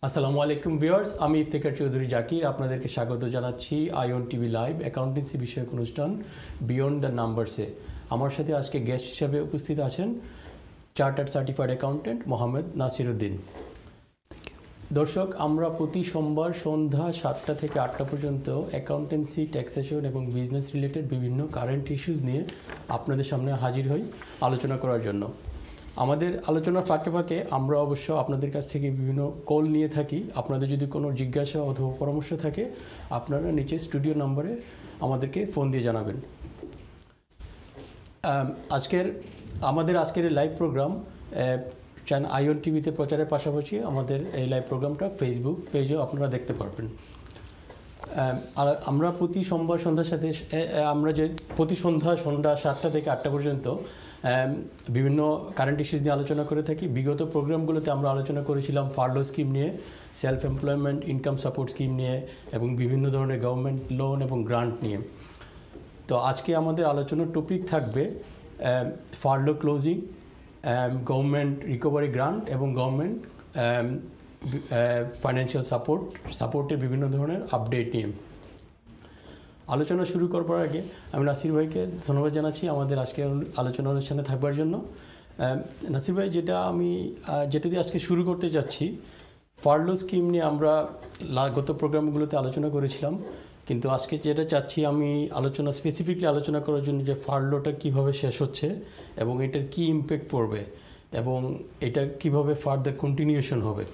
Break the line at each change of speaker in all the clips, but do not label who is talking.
আসসালামু আলাইকুম ভিউয়ার্স, আমি ইফতেখার চৌধুরী জাকির আপনাদেরকে স্বাগত জানাচ্ছি আইওন টিভি লাইভ অ্যাকাউন্টেন্সি বিষয়ক অনুষ্ঠান বিয়ন্ড দ্য নাম্বারসে। আমার সাথে আজকে গেস্ট হিসাবে উপস্থিত আছেন chartered certified accountant Mohammad Nasiruddin. দর্শক, আমরা প্রতি সোমবার সন্ধ্যা 7টা থেকে 8টা পর্যন্ত অ্যাকাউন্টেন্সি, ট্যাক্সেশন এবং বিজনেস রিলেটেড বিভিন্ন কারেন্ট ইস্যুস নিয়ে আপনাদের সামনে হাজির হই আলোচনা করার জন্য। আমাদের আলোচনার ফাঁকে ফাঁকে আমরা অবশ্য আপনাদের কাছ থেকে বিভিন্ন কল নিয়ে থাকি। আপনাদের যদি কোনো জিজ্ঞাসা অথবা পরামর্শ থাকে আপনারা নিচে স্টুডিও নম্বরে আমাদেরকে ফোন দিয়ে জানাবেন। আমাদের আজকের লাইভ প্রোগ্রাম আইওন টিভিতে প্রচারের পাশাপাশি আমাদের এই লাইভ প্রোগ্রামটা ফেসবুক পেজেও আপনারা দেখতে পারবেন। আমরা প্রতি সোমবার সন্ধ্যার সাথে প্রতি সন্ধ্যা 7টা থেকে 8টা পর্যন্ত বিভিন্ন কারেন্ট ইস্যুস নিয়ে আলোচনা করে থাকি। বিগত প্রোগ্রামগুলোতে আমরা আলোচনা করেছিলাম ফার্লো স্কিম নিয়ে, self employment income support scheme নিয়ে এবং বিভিন্ন ধরনের গভর্নমেন্ট লোন এবং গ্রান্ট নিয়ে। তো আজকে আমাদের আলোচনার টপিক থাকবে Farlow closing, government recovery grant এবং গভর্নমেন্ট ফাইন্যান্সিয়াল সাপোর্টের বিভিন্ন ধরনের আপডেট নিয়ে। আলোচনা শুরু করবার আগে আমি নাসির ভাইকে ধন্যবাদ জানাচ্ছি আমাদের আজকে আলোচনা অনুষ্ঠানে থাকবার জন্য। নাসির ভাই, যেটা দিয়ে আজকে শুরু করতে যাচ্ছি, ফার্লো স্কিম নিয়ে আমরা গত প্রোগ্রামগুলোতে আলোচনা করেছিলাম, কিন্তু আজকে যেটা চাচ্ছি আমি স্পেসিফিকলি আলোচনা করার জন্য যে ফার্লোটা কিভাবে শেষ হচ্ছে এবং এটার কি ইম্প্যাক্ট পড়বে এবং এটা কিভাবে ফার্দার কন্টিনিউশন হবে।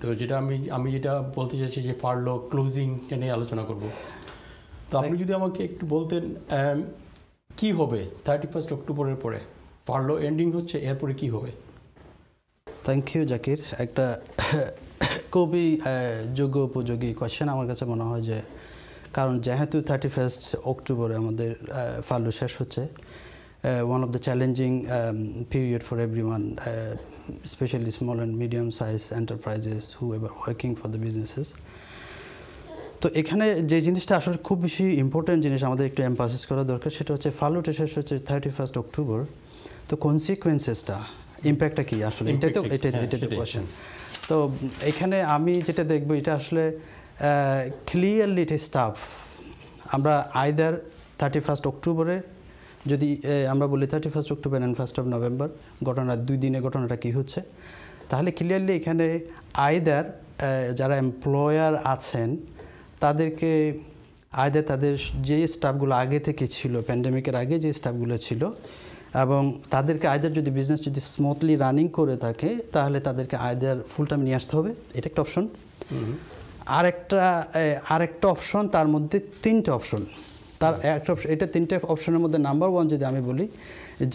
তো যেটা আমি যেটা বলতে চাইছি যে ফার্লো ক্লোজিং নিয়ে আলোচনা করব। তো আপনি যদি আমাকে একটু বলতেন কি হবে 31 অক্টোবরের পরে? ফার্লো এন্ডিং হচ্ছে, এরপরে কি হবে?
Thank you Zakir. একটা খুবই যোগ্য উপযোগী কোয়েশ্চেন আমার কাছে মনে হয়, যে কারণ যেহেতু 31 অক্টোবরে আমাদের ফার্লো শেষ হচ্ছে, one of the challenging period for everyone, especially small and medium sized enterprises who are working for the businesses. তো এখানে যে জিনিসটা আসলে খুব বেশি ইম্পর্টেন্ট জিনিস আমাদের একটু এমফাসিস করা দরকার, সেটা হচ্ছে ফার্লোটা শেষ হচ্ছে 31 অক্টোবর। তো কনসিকুয়েন্সেসটা, ইম্প্যাক্টটা কী আসলে, এটা তো কোয়েশ্চেন। তো এখানে আমি যেটা দেখবো, এটা আসলে ক্লিয়ারলি এটা স্টাফ আমরা আইদার 31 অক্টোবরে, যদি আমরা বলি 31 অক্টোবর অ্যান্ড 1 নভেম্বর দুই দিনে ঘটনাটা কী হচ্ছে, তাহলে ক্লিয়ারলি এখানে আইদার যারা এমপ্লয়ার আছেন তাদেরকে তাদের যে স্টাফগুলো আগে থেকে ছিল, প্যান্ডেমিকের আগে যে স্টাফগুলো ছিল, এবং তাদেরকে যদি বিজনেস যদি স্মুথলি রানিং করে থাকে, তাহলে তাদেরকে ফুল টাইম নিয়ে আসতে হবে। এটা একটা অপশন। আরেকটা অপশন, তার মধ্যে 3টে অপশন। এটা 3টে অপশনের মধ্যে নাম্বার 1 যদি আমি বলি,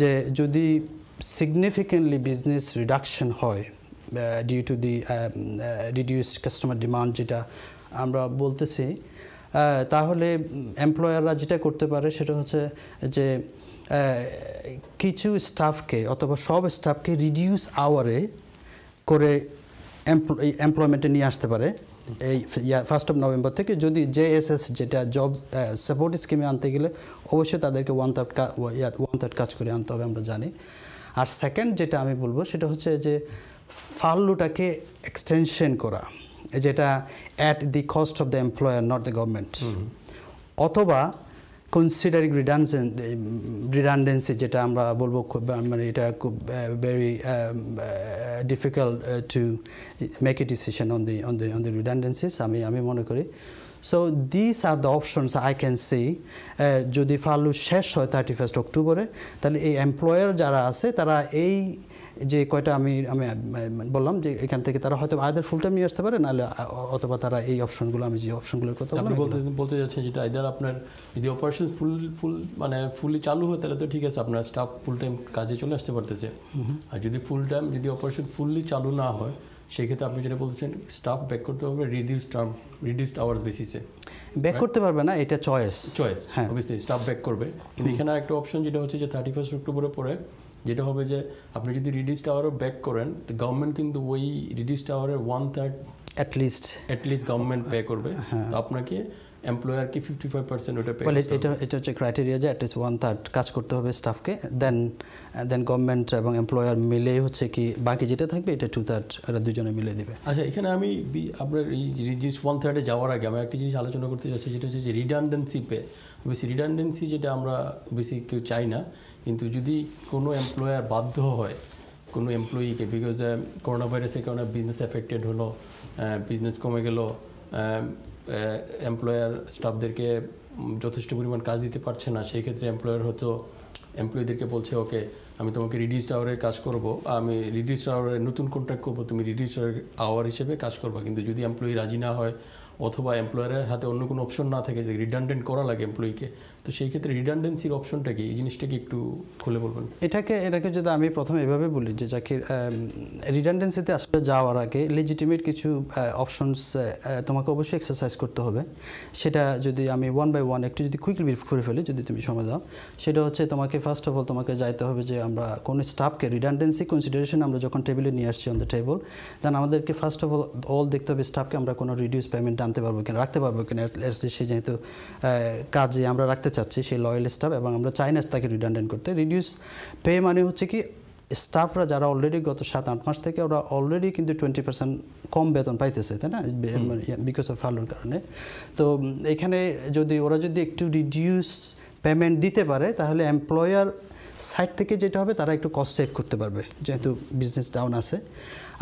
যে যদি সিগনিফিকেন্টলি বিজনেস রিডাকশন হয় due to the reduced customer demand, যেটা আমরা বলতেছি, তাহলে এমপ্লয়াররা যেটা করতে পারে সেটা হচ্ছে যে কিছু স্টাফকে অথবা সব স্টাফকে রিডিউস আওয়ারে করে এমপ্লয়মেন্টে নিয়ে আসতে পারে এই 1 নভেম্বর থেকে। যদি জেএসএস, যেটা জব সাপোর্ট স্কিমে আনতে গেলে অবশ্যই তাদেরকে 1/3 কাজ করে আনতে হবে, আমরা জানি। আর সেকেন্ড যেটা আমি বলবো সেটা হচ্ছে যে ফার্লোটাকে এক্সটেনশন করা, যেটা at the cost of the employer, not the government, অথবা কনসিডারিং রিডান্ডেন্সি, যেটা আমরা বলবো মানে এটা খুব very difficult to make a decision on the redundancies, আমি মনে করি। So this are the options I can see. যদি ফার্লো শেষ হয় 31 অক্টোবরে, তাহলে এই এমপ্লয়ার যারা আছে তারা এই যে কয়টা আমি বললাম, যে এখান থেকে তারা হয়তো আইদার ফুল টাইম নিয়ে আসতে পারে, নাহলে অথবা তারা এই অপশনগুলো, আমি যে অপশনগুলোর কথা
বলতে যাচ্ছেন, যেটা আইদার আপনার যদি অপারেশন ফুলি চালু হয়, তাহলে তো ঠিক আছে, আপনার স্টাফ ফুল টাইম কাজে চলে আসতে পারতেছে। আর যদি অপারেশন ফুললি চালু না হয়, সেক্ষেত্রে আপনি যেটা বলছেন স্টাফ ব্যাক করতে হবে রিডিউসড আওয়ার্স বেসিসে।
ব্যাক করতে পারবে না, এটা চয়েস,
হ্যাঁ, অবভিয়াসলি স্টাফ ব্যাক করবে। কিন্তু এখানে একটা অপশন যেটা হচ্ছে যে 31 অক্টোবরের পরে যেটা হবে, যে আপনি যদি রিডিউসড আওয়ারও ব্যাক করেন, গভর্নমেন্ট কিন্তু ওই রিডিউসড আওয়ারের 1/3 অ্যাটলিস্ট গভর্নমেন্ট পে করবে। তো আপনাকে এমপ্লয়ারকে 55% ওটা পে
বলে এটা হচ্ছে ক্রাইটেরিয়া যে অ্যাটলিস্ট 1/3 কাজ করতে হবে স্টাফকে, দেন গভর্নমেন্ট এবং এমপ্লয়ার মিলে হচ্ছে কি বাকি যেটা থাকবে এটা 2/3 এরা দুজনে মিলে দিবে।
আচ্ছা, এখানে আমি আপনার এই জিনিস 1/3 যাওয়ার আগে আমি একটা জিনিস আলোচনা করতে যাচ্ছি, যেটা হচ্ছে যে রিডান্ডেন্সি পে। বেশি রিডান্ডেন্সি যেটা আমরা বেশি কেউ চাই না, কিন্তু যদি কোনো এমপ্লয়ার বাধ্য হয় কোনো এমপ্লয়িকে, বিকজ করোনা ভাইরাসের কারণে বিজনেস এফেক্টেড হলো, বিজনেস কমে গেল, এমপ্লয়ার স্টাফদেরকে যথেষ্ট পরিমাণ কাজ দিতে পারছে না, সেই ক্ষেত্রে এমপ্লয়ার হয়তো এমপ্লয়ীদেরকে বলছে ওকে আমি তোমাকে রিডিউসড আওয়ারে কাজ করব, আমি রিডিউসড আওয়ারে নতুন কন্ট্রাক্ট করবো, তুমি রিডিউসড আওয়ার হিসেবে কাজ করবা। কিন্তু যদি এমপ্লয়ি রাজি না হয় অথবা এমপ্লয়ারের হাতে অন্য কোনো অপশন না থাকে যে রিডান্ডেন্ট করা লাগে এমপ্লয়িকে, তো সেই ক্ষেত্রে রিডান্ডেন্সির অপশনটা কি, এই জিনিসটাকে একটু খুলে বলবেন।
এটাকে যদি আমি প্রথমে এভাবে বলি যে যাকে রিডান্ডেন্সিতে আসলে যাওয়ার আগে লেজিটিমেট কিছু অপশনস তোমাকে অবশ্যই এক্সারসাইজ করতে হবে। সেটা যদি আমি 1 by 1 একটু যদি কুইকলি ব্রিফ করে ফেলি, যদি তুমি সময় দাও, সেটা হচ্ছে তোমাকে ফার্স্ট অফ অল তোমাকে যাইতে হবে যে আমরা কোনো স্টাফকে রিডান্ডেন্সি কনসিডারেশন আমরা যখন টেবিলে নিয়ে আসছি অন দ্য টেবল, দেন আমাদেরকে ফার্স্ট অফ অল দেখতে হবে স্টাফকে আমরা কোনো রিডিউস পেমেন্ট আনতে পারবো কিনা, রাখতে পারবো কিনা। সে যেহেতু কাজে আমরা রাখতে চাচ্ছি সেই লয়াল স্টাফ, এবং আমরা চাই না তাকে রিডান্ডেন্ট করতে। রিডিউস পে মানে হচ্ছে কি স্টাফরা যারা অলরেডি গত 7-8 মাস থেকে ওরা অলরেডি কিন্তু 20% কম বেতন পাইতেছে, তাই না, বিকজ অফ ফার্লোর কারণে। তো এখানে ওরা যদি একটু রিডিউস পেমেন্ট দিতে পারে, তাহলে এমপ্লয়ার সাইড থেকে যেটা হবে তারা একটু কস্ট সেভ করতে পারবে, যেহেতু বিজনেস ডাউন আছে।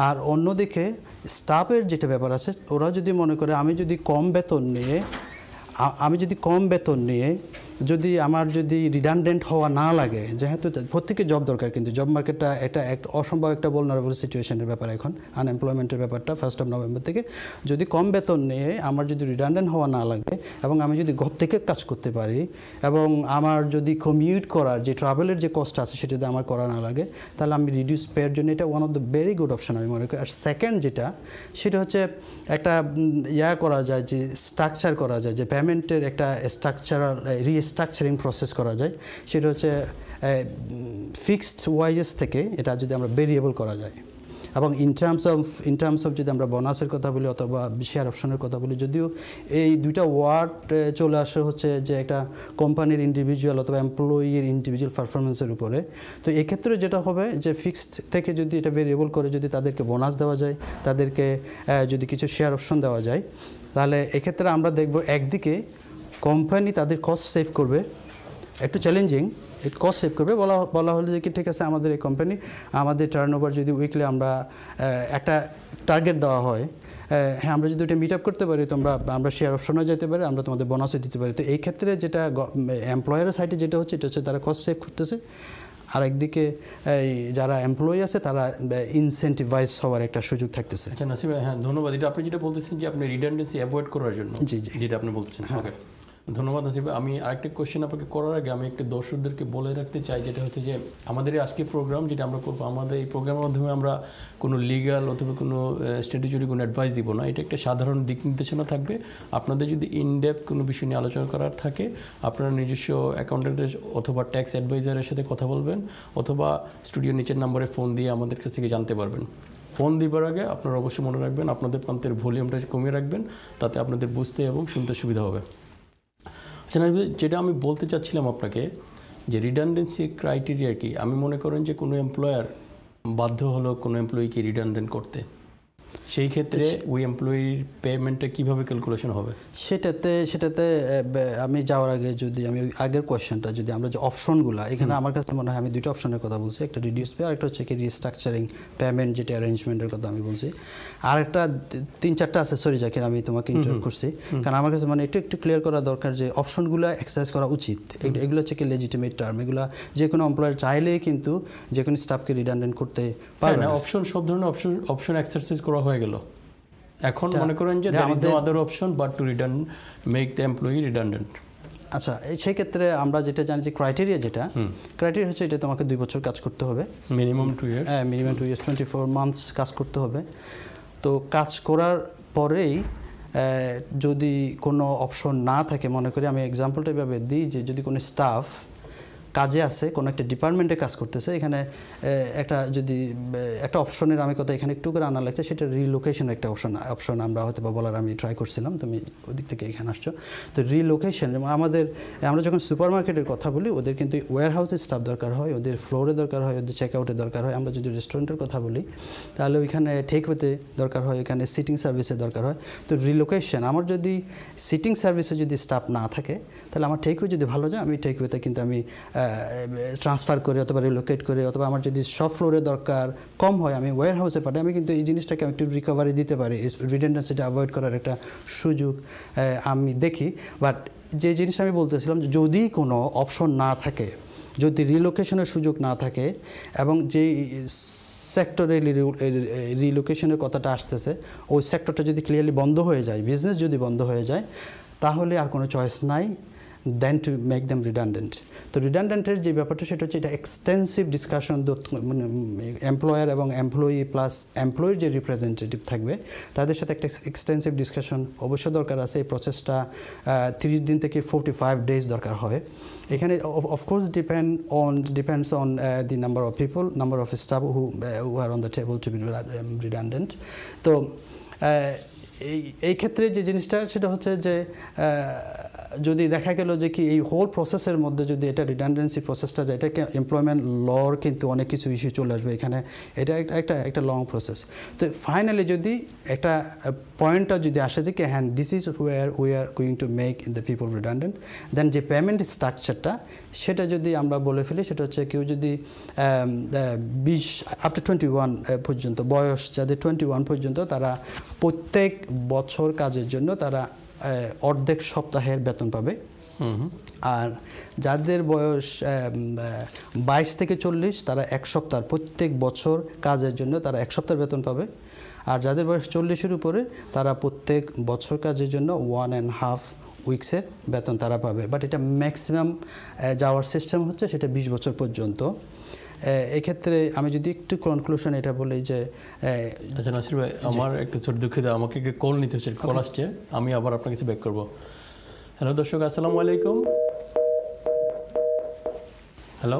আর অন্যদিকে স্টাফের যেটা ব্যাপার আছে, ওরা যদি মনে করে আমি যদি কম বেতন নিয়ে যদি আমার যদি রিডান্ডেন্ট হওয়া না লাগে, যেহেতু প্রত্যেকে জব দরকার, কিন্তু জব মার্কেটটা একটা অসম্ভব একটা vulnerable সিচুয়েশনের ব্যাপার এখন, আনএমপ্লয়মেন্টের ব্যাপারটা 1 নভেম্বর থেকে। যদি কম বেতন নিয়ে আমার যদি রিডান্ডেন্ট হওয়া না লাগে এবং আমি যদি ঘর থেকে কাজ করতে পারি এবং আমার যদি কমিউট করার যে ট্রাভেলের যে কষ্ট আছে সেটা যদি আমার করা না লাগে, তাহলে আমি রিডিউস পেয়ের জন্য এটা one of the very good option আমি মনে করি। আর সেকেন্ড সেটা হচ্ছে একটা করা যায়, যে স্ট্রাকচার করা যায়, যে পেমেন্টের একটা রিস্ট্রাকচারিং প্রসেস করা যায়। সেটা হচ্ছে ফিক্সড ওয়াইজেস থেকে এটা যদি আমরা ভেরিয়েবল করা যায়, এবং ইন টার্মস অফ যদি আমরা বোনাসের কথা বলি অথবা শেয়ার অপশনের কথা বলি, যদিও এই দুইটা ওয়ার্ড চলে আসে হচ্ছে যে একটা কোম্পানির ইন্ডিভিজুয়াল অথবা এমপ্লয়ির ইন্ডিভিজুয়াল পারফরমেন্সের উপরে। তো এক্ষেত্রে যেটা হবে যে ফিক্সড থেকে যদি এটা ভেরিয়েবল করে যদি তাদেরকে বোনাস দেওয়া যায়, তাদেরকে যদি কিছু শেয়ার অপশন দেওয়া যায়, তাহলে এক্ষেত্রে আমরা দেখব একদিকে কোম্পানি তাদের কস্ট সেভ করবে, একটু চ্যালেঞ্জিং কস্ট সেভ করবে, বলা হলো যে কি ঠিক আছে আমাদের এই কোম্পানি আমাদের টার্নওভার যদি উইকলি আমরা একটা টার্গেট দেওয়া হয়, হ্যাঁ আমরা যদি ওটা মিট আপ করতে পারি, আমরা শেয়ার অপশনও যেতে পারি, আমরা তোমাদের বোনাসও দিতে পারি। তো এই ক্ষেত্রে যেটা এমপ্লয়ারের সাইডে যেটা হচ্ছে এটা হচ্ছে তারা কস্ট সেভ করতেছে, আর একদিকে যারা এমপ্লয়ি আছে তারা ইনসেন্টিভাইজ হওয়ার একটা সুযোগ থাকতেছে।
আচ্ছা নাসির ভাই, হ্যাঁ ধন্যবাদ। এটা আপনি যেটা বলতেছেন যে আপনি রিডান্ডেন্সি অ্যাভয়েড করার জন্য,
জি
যেটা আপনি বলতেছেন, ওকে ধন্যবাদ নাসির ভাই। আমি আরেকটা কোয়েশ্চেন আপনাকে করার আগে আমি একটু দর্শকদেরকে বলে রাখতে চাই, যেটা হচ্ছে যে আমাদের এই আজকের প্রোগ্রাম যেটা আমরা করবো, আমাদের এই প্রোগ্রামের মাধ্যমে আমরা কোনো লিগাল অথবা কোনো স্ট্র্যাটেজি কোনো অ্যাডভাইস দিব না। এটা একটা সাধারণ দিক নির্দেশনা থাকবে। আপনাদের যদি ইনডেপথ কোনো বিষয় নিয়ে আলোচনা করার থাকে, আপনারা নিজস্ব অ্যাকাউন্টেন্টের অথবা ট্যাক্স অ্যাডভাইজারের সাথে কথা বলবেন, অথবা স্টুডিওর নিচের নম্বরে ফোন দিয়ে আমাদের কাছ থেকে জানতে পারবেন। ফোন দিবার আগে আপনারা অবশ্যই মনে রাখবেন আপনাদের প্রান্তের ভলিউমটা কমিয়ে রাখবেন, তাতে আপনাদের বুঝতে এবং শুনতে সুবিধা হবে। আচ্ছা, যেটা আমি বলতে চাচ্ছিলাম আপনাকে, যে রিডান্ডেন্সি ক্রাইটেরিয়া কি, আমি মনে করেন যে কোনো এমপ্লয়ার বাধ্য হলো কোনো এমপ্লয়িকে রিডান্ডেন্ট করতে, সেই ক্ষেত্রে ওই এমপ্লয়ির পেমেন্টটা কীভাবে ক্যালকুলেশন হবে?
সেটাতে আমি যাওয়ার আগে যদি আমি ওই আগের কোয়েশ্চেনটা যদি আমরা যে অপশনগুলো, এখানে আমার কাছে মনে হয় আমি দুটো অপশনের কথা বলছি, একটা রিডিউস পে আর একটা হচ্ছে কি রিস্ট্রাকচারিং পেমেন্ট, যেটা অ্যারেঞ্জমেন্টের কথা আমি বলছি। আর একটা 3-4টা আছে, সরি জাকির আমি তোমাকে ইন্টারাপ্ট করছি, কারণ আমার কাছে মানে একটু ক্লিয়ার করা দরকার যে অপশনগুলো এক্সারসাইজ করা উচিত। এগুলো হচ্ছে কি লেজিটিমেট টার্ম, এগুলো যে কোনো এমপ্লয়ার চাইলেই কিন্তু যে কোনো স্টাফকে রিডান্ডেন্ট করতে পারবে না।
অপশন সব ধরনের অপশন এক্সারসাইজ করা হয়ে গেল, এখন মনে করেন যে there is no other option but to make the employee redundant।
আচ্ছা, সেই ক্ষেত্রে আমরা যেটা জানি যে ক্রাইটেরিয়া হচ্ছে এটা তোমাকে 2 বছর কাজ করতে হবে,
মিনিমাম 2 ইয়ার্স,
হ্যাঁ মিনিমাম 2 ইয়ার্স, 24 মান্থস কাজ করতে হবে। তো কাজ করার পরেই যদি কোনো অপশন না থাকে, মনে করি আমি এক্সাম্পলটা এভাবে দিই যে যদি কোনো স্টাফ কাজে আছে, কোনো একটা ডিপার্টমেন্টে কাজ করতেছে, এখানে একটা অপশনের আমি কথা এখানে একটু করে আনা লাগছে, সেটা রিলোকেশনের একটা অপশন আমরা হয়তো বা বলার আমি ট্রাই করছিলাম, তুমি ওদিক থেকে এখানে আসছো। তো রিলোকেশন আমরা যখন সুপার মার্কেটের কথা বলি, ওদের কিন্তু ওয়্যার হাউসের স্টাফ দরকার হয়, ওদের ফ্লোরে দরকার হয়, ওদের চেক আউটের দরকার হয়। আমরা যদি রেস্টুরেন্টের কথা বলি তাহলে ওইখানে টেক ওয়েতে দরকার হয়, ওইখানে সিটিং সার্ভিসে দরকার হয়। তো রিলোকেশন, আমার যদি সিটিং সার্ভিসে যদি স্টাফ না থাকে তাহলে আমার টেক ওয়ে যদি ভালো যায়, আমি টেক ওয়েতে কিন্তু আমি ট্রান্সফার করে অথবা রিলোকেট করে, অথবা আমার যদি সব ফ্লোরে দরকার কম হয় আমি ওয়্যার হাউসে পাঠাই, আমি কিন্তু এই জিনিসটাকে আমি একটু রিকভারি দিতে পারি, রিডেন্ডেন্সিটা অ্যাভয়েড করার একটা সুযোগ আমি দেখি। বাট যে জিনিসটা আমি বলতেছিলাম, যদি কোনো অপশন না থাকে, যদি রিলোকেশনের সুযোগ না থাকে, এবং যেই সেক্টরে রিলোকেশনের কথাটা আসতেছে ওই সেক্টরটা যদি ক্লিয়ারলি বন্ধ হয়ে যায়, বিজনেস যদি বন্ধ হয়ে যায়, তাহলে আর কোনো চয়েস নাই দেন টু মেক দেম রিডান্ডেন্ট। তো রিডান্ডেন্টের যে ব্যাপারটা সেটা হচ্ছে এটা এক্সটেন্সিভ ডিসকাশন, মানে এমপ্লয়ার এবং এমপ্লয়ি প্লাস এমপ্লয়ির যে রিপ্রেজেন্টেটিভ থাকবে তাদের সাথে একটা এক্সটেন্সিভ ডিসকাশন অবশ্যই দরকার আছে। এই প্রসেসটা 30 দিন থেকে 45 ডেজ দরকার হয়। এখানে of course depends on the number of people, number of staff who are on the table to be redundant. তো এই ক্ষেত্রে যে জিনিসটা সেটা হচ্ছে যে যদি দেখা গেল যে কি এই হোল প্রসেসের মধ্যে যদি এটা রিডান্ডেন্সি প্রসেসটা যায়, এটাকে এমপ্লয়মেন্ট লর কিন্তু অনেক কিছু ইস্যু চলে আসবে এখানে, এটা একটা লং প্রসেস। তো ফাইনালি যদি একটা পয়েন্টটা যদি আসে যে কি হ্যাঁ this is where we are going to make in the people redundant, then যে পেমেন্ট স্ট্রাকচারটা সেটা যদি আমরা বলে ফেলি, সেটা হচ্ছে কেউ যদি 20 আপ টু 21 পর্যন্ত বয়স, যাদের 21 পর্যন্ত, তারা প্রত্যেক বছর কাজের জন্য তারা অর্ধেক সপ্তাহের বেতন পাবে। আর যাদের বয়স 22 থেকে 40 তারা এক সপ্তাহ, প্রত্যেক বছর কাজের জন্য তারা এক সপ্তাহের বেতন পাবে। আর যাদের বয়স 40-এর উপরে তারা প্রত্যেক বছর কাজের জন্য 1.5 উইকসের বেতন তারা পাবে। বাট এটা ম্যাক্সিমাম যাওয়ার সিস্টেম হচ্ছে সেটা 20 বছর পর্যন্ত। এক্ষেত্রে আমি যদি একটু কনক্লুশন এটা বলি যে
আচ্ছা নাসির ভাই, আমার একটু ছোট দুঃখিত, আমাকে একটু কল নিতে হচ্ছে, কল আসছে, আমি আবার আপনার কাছে ব্যাক করবো। হ্যালো দর্শক, আসসালামু আলাইকুম। হ্যালো,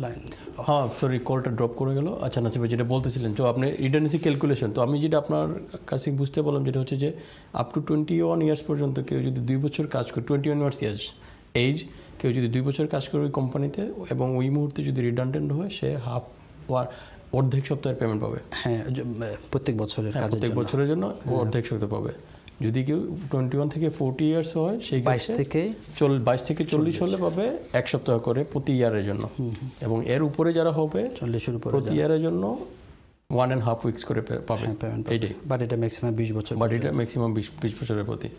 লাইন,
হ্যাঁ সরি, কলটা ড্রপ করে গেল। আচ্ছা নাসির ভাই, যেটা বলতেছিলেন, তো আপনি রিডান্ডেন্সি ক্যালকুলেশন, তো আমি যেটা আপনার কাছে বুঝতে পারলাম যেটা হচ্ছে যে আপ টু 21 ইয়ার্স পর্যন্ত কেউ যদি 2 বছর কাজ করে, 21 ইয়ার্স এজ, কেউ যদি 2 বছর কাজ করে ওই কোম্পানিতে এবং ওই মুহূর্তে যদি রিডান্ডেন্ট হয়, সে অর্ধেক সপ্তাহের পেমেন্ট পাবে।
হ্যাঁ, প্রত্যেক বছরের কাজের
প্রত্যেক বছরের জন্য অর্ধেক সপ্তাহ পাবে। যদি কেউ 21 থেকে 40 ইয়ার্স হয়, সেই 22 থেকে 40 হলে পাবে এক সপ্তাহ করে প্রতি ইয়ারের জন্য, এবং এর উপরে যারা হবে 40-এর উপরে প্রতি ইয়ারের জন্য 1.5 উইকস করে পাবে এইটাই।
বাট এটা ম্যাক্সিমাম 20 বছর,
বাট এটা ম্যাক্সিমাম 20 বছরের প্রতি।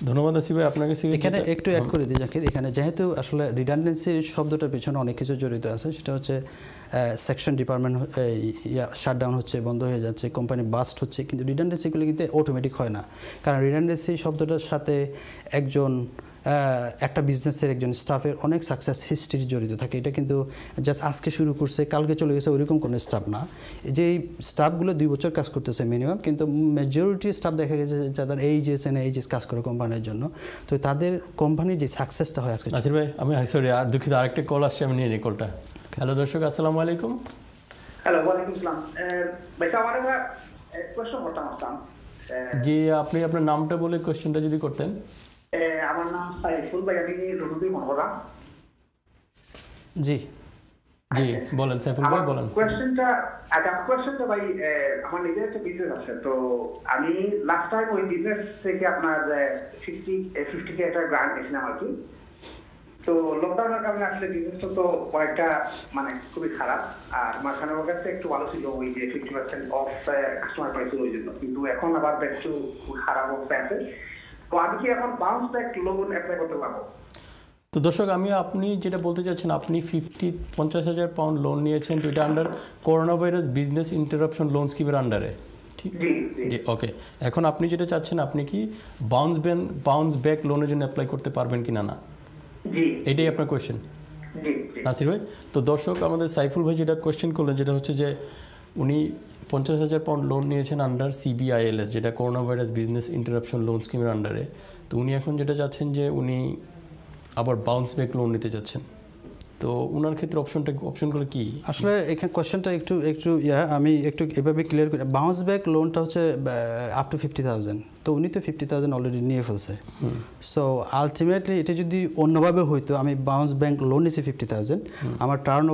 ধন্যবাদ আসিফ ভাই, আপনাকে
এখানে একটু অ্যাড করে দিই জাকির। এখানে যেহেতু আসলে রিডান্ডেন্সির শব্দটার পেছনে অনেক কিছু জড়িত আছে, সেটা হচ্ছে সেকশন ডিপার্টমেন্ট শাটডাউন হচ্ছে, বন্ধ হয়ে যাচ্ছে, কোম্পানি বাস্ট হচ্ছে, কিন্তু রিডান্ডেন্সিগুলো কিন্তু অটোমেটিক হয় না। কারণ রিডান্ডেন্সি শব্দটার সাথে একটা বিজনেসের একজন স্টাফের অনেক সাকসেস হিস্ট্রি জড়িত থাকে। এটা কিন্তু জাস্ট আজকে শুরু করছে কালকে চলে গেছে ওইরকম কোনো স্টাফ না। যেই স্টাফগুলো 2 বছর কাজ করতেছে মিনিমাম, কিন্তু মেজরিটি স্টাফ দেখা গেছে যাদের এইচএস কাজ করে কোম্পানির জন্য, তো তাদের কোম্পানির যে সাকসেসটা হয় আজকে।
নাসির ভাই, আমি সরি আর দুঃখিত, আরেকটা কল আসছে, আমি নিয়ে নিই কলটা। হ্যালো দর্শক, আসসালামু আলাইকুম।
হ্যালো, ওয়ালাইকুম আসসালাম। ভাই আমার কোয়েশ্চন করতাম আসলাম।
জি, আপনি আপনার নামটা বলে কোয়েশ্চেনটা যদি করতেন।
আমার নাম সাইফুল ভাই, আমি রুডুদি মনোহরা।
জি
জি বলেন সাইফুল ভাই, বলেন।
কোয়েশ্চনটা ভাই, আমার নিজের একটা বিজনেস আছে, তো আমি লাস্ট টাইম ওই বিজনেস থেকে আপনার 50K একটা গ্রান্ট নিয়েছিলাম আর কি। তো লকডাউনের কারণে আসলে বিজনেসটা তো কয়েকটা মানে খুবই খারাপ, আর মাঝখানে আমার কাছে একটু ভালো ছিল, ওই যে 50% অফ কাস্টমার পাইছিল ওই জন্য, কিন্তু এখন আবার একটু খারাপ অবস্থায় আছে। তো আমি কি এখন বাউন্স ব্যাক লোন অ্যাপ্লাই করতে পারবো?
তো দর্শক, আপনি যেটা বলতে চাচ্ছেন, আপনি 50,000 পাউন্ড লোন নিয়েছেন, তো এটা under corona virus business interruption loan স্কিমের আন্ডারে, ঠিক? জি, ওকে। এখন আপনি যেটা চাচ্ছেন, আপনি কি বাউন্স ব্যাক লোনের জন্য অ্যাপ্লাই করতে পারবেন কিনা না, এটাই আপনার কোয়েশ্চেন নাসির ভাই? তো দর্শক, আমাদের সাইফুল ভাই যেটা কোয়েশ্চেন করলেন, যেটা হচ্ছে যে উনি 50,000 পাউন্ড লোন নিয়েছেন আন্ডার CBILS, যেটা corona virus business interruption loan স্কিমের আন্ডারে। তো উনি এখন যেটা চাচ্ছেন যে উনি আবার বাউন্স ব্যাক লোন নিতে চাচ্ছেন। তো ওনার ক্ষেত্রে অপশনগুলো কি?
আসলে এখানে কোয়েশ্চেনটা একটু আমি একটু এভাবে ক্লিয়ার করি। বাউন্স ব্যাক লোনটা হচ্ছে আপ টু 50,000, তো উনি তো 50,000 অলরেডি নিয়ে ফেলছে। সো আলটিমেটলি এটা যদি অন্যভাবে হইতো, আমি বাউন্স ব্যাক লোন নিয়েছি 50,000, আমার টার্ন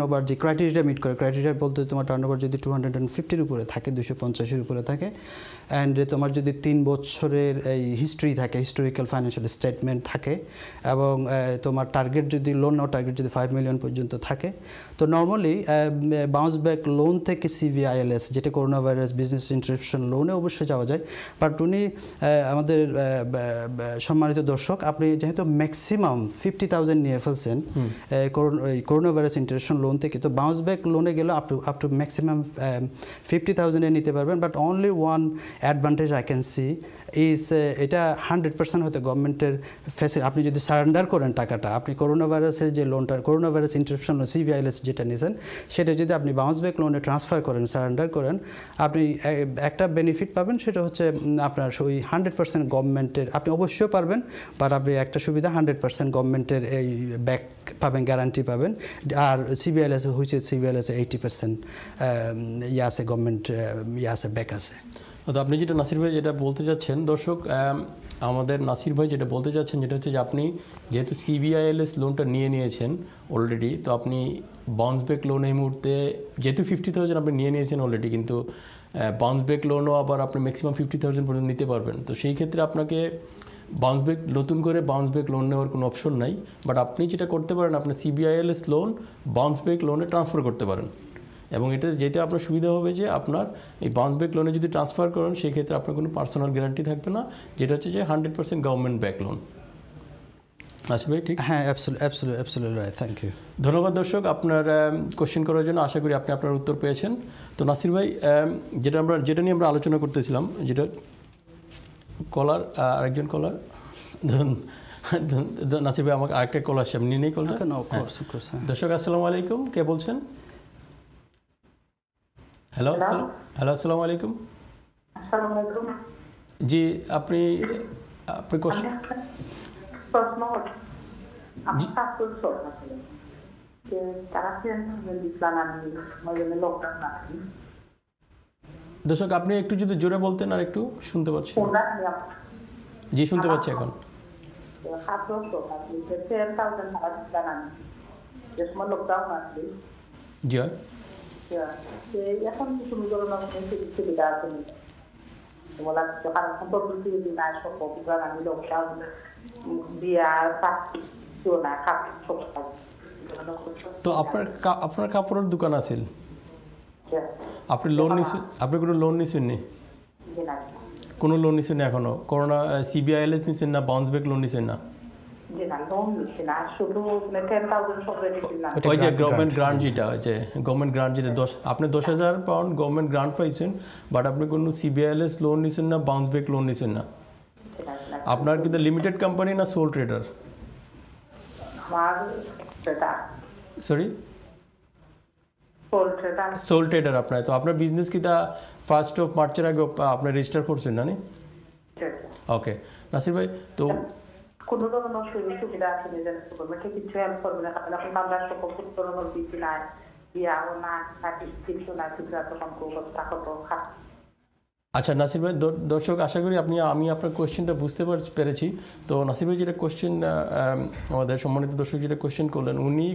ওভার যে ক্রাইটেরিয়া মিট করে, ক্রাইটেরিয়া বলতে তোমার টার্ন ওভার যদি 250-র উপরে থাকে, 250-এর উপরে থাকে, অ্যান্ড তোমার যদি 3 বছরের এই হিস্ট্রি থাকে, হিস্টোরিক্যাল ফাইন্যান্সিয়াল স্টেটমেন্ট থাকে, এবং তোমার টার্গেট যদি লোন টার্গেট যদি 5 মিলিয়ন পর্যন্ত থাকে, তো নর্মালি বাউন্স ব্যাক লোন থেকে CBILS, যেটা করোনা ভাইরাস বিজনেস ইন্টারাপশন লোনে অবশ্যই যাওয়া যায়। বাট উনি আমাদের সম্মানিত দর্শক, আপনি যেহেতু ম্যাক্সিমাম 50,000 নিয়ে ফেলছেন করোনা ভাইরাস ইন্টারাপশন লোন থেকে, তো বাউন্স ব্যাক লোনে গেলে আপ টু ম্যাক্সিমাম 50,000 নিতে পারবেন। But only one advantage I can C is, এটা 100% হয়তো গভর্নমেন্টের আপনি যদি সারেন্ডার করেন টাকাটা, আপনি করোনা ভাইরাসের যে লোনটা, corona virus interruption loan CBILS যেটা নিয়েছেন, সেটা যদি আপনি বাউন্স ব্যাক লোনে ট্রান্সফার করেন, সারেন্ডার করেন, আপনি একটা বেনিফিট পাবেন, সেটা হচ্ছে আপনার ওই 100% গভর্নমেন্টের, আপনি অবশ্যই পারবেন, বাট আপনি একটা সুবিধা 100% গভর্নমেন্টের এই ব্যাক পাবেন, গ্যারান্টি পাবেন। আর CBILS হচ্ছে CBILS 80% আছে গভর্নমেন্ট আছে, ব্যাক আছে।
তো আপনি যেটা নাসির ভাই যেটা বলতে চাচ্ছেন, দর্শক আমাদের নাসির ভাই যেটা বলতে চাচ্ছেন, যেটা হচ্ছে যে আপনি যেহেতু CBILS লোনটা নিয়েছেন অলরেডি, তো আপনি বাউন্স ব্যাক লোন এই মুহূর্তে যেহেতু 50,000 আপনি নিয়েছেন অলরেডি, কিন্তু বাউন্স ব্যাক লোনও আবার আপনি ম্যাক্সিমাম 50,000 পর্যন্ত নিতে পারবেন। তো সেই ক্ষেত্রে আপনাকে নতুন করে বাউন্স ব্যাক লোন নেওয়ার কোনো অপশন নাই। বাট আপনি যেটা করতে পারেন, আপনার CBILS লোন বাউন্স ব্যাক লোনে ট্রান্সফার করতে পারেন, এবং যেটা আপনার সুবিধা হবে যে আপনার এই বাউন্স ব্যাক লোনে যদি ট্রান্সফার করেন, সেক্ষেত্রে আপনার কোনো পার্সোনাল গ্যারান্টি থাকবে না, যেটা হচ্ছে যে 100% গভর্নমেন্ট ব্যাক লোন। আচ্ছা ভাই, ঠিক?
হ্যাঁ, অ্যাবসলিউটলি রাইট, থ্যাংক ইউ।
ধন্যবাদ দর্শক আপনার কোশ্চেন করার জন্য। আশা করি আপনি আপনার উত্তর পেয়েছেন। তো নাসির ভাই, যেটা নিয়ে আমরা আলোচনা করতেছিলাম, যেটা আরেকজন কলার নাসির ভাই, আমাকে আরেকটা কল আসছে, আপনি নিয়ে কলটা। দর্শক আসসালামু আলাইকুম, কে বলছেন? হ্যালো, আসসালামু আলাইকুম। জি, আপনি কোশ্চেন। দর্শক আপনি একটু যদি জোরে বলতেন, আর একটু শুনতে পাচ্ছি। জি, শুনতে পাচ্ছি এখন। জি,
এখন তুমি করো না, সুবিধা আছে
তো আপনার কাপড়ের দোকান আছে, আপনি কোনো লোন নিছেন নি? কোনো লোন নিছেন না এখনো? করোনা CBILS নিছেন না? বাউন্স ব্যাক লোন নিছেন না? ওই যে গভর্নমেন্ট গ্রান্ট, যেটা আপনি 10,000 পাউন্ড গভর্নমেন্ট গ্রান্ট পাইছেন, বাট আপনি কোনো CBILS লোন নিছেন না, বাউন্স ব্যাক লোন নিছেন না। আপনার কিন্তু লিমিটেড কোম্পানি না sole trader? Sorry, sole trader আপনার। তো আপনার বিজনেস কি তা 1 মার্চের আগে আপনি রেজিস্টার করছেন না? ওকে নাসির ভাই, তো
কোনো ধরনের সুবিধা আছে কিছু হেল্প করবে না, কারণ এখন আমরা ধরনের দিচ্ছি না, দিয়াও না, কিছু না, তখন থাকো তো।
আচ্ছা নাসির ভাই, দর্শক আশা করি আমি আপনার কোয়েশ্চেনটা বুঝতে পেরেছি। তো নাসির ভাই যেটা কোয়েশ্চেন, আমাদের সম্মানিত দর্শক যেটা কোয়েশ্চেন করলেন, উনি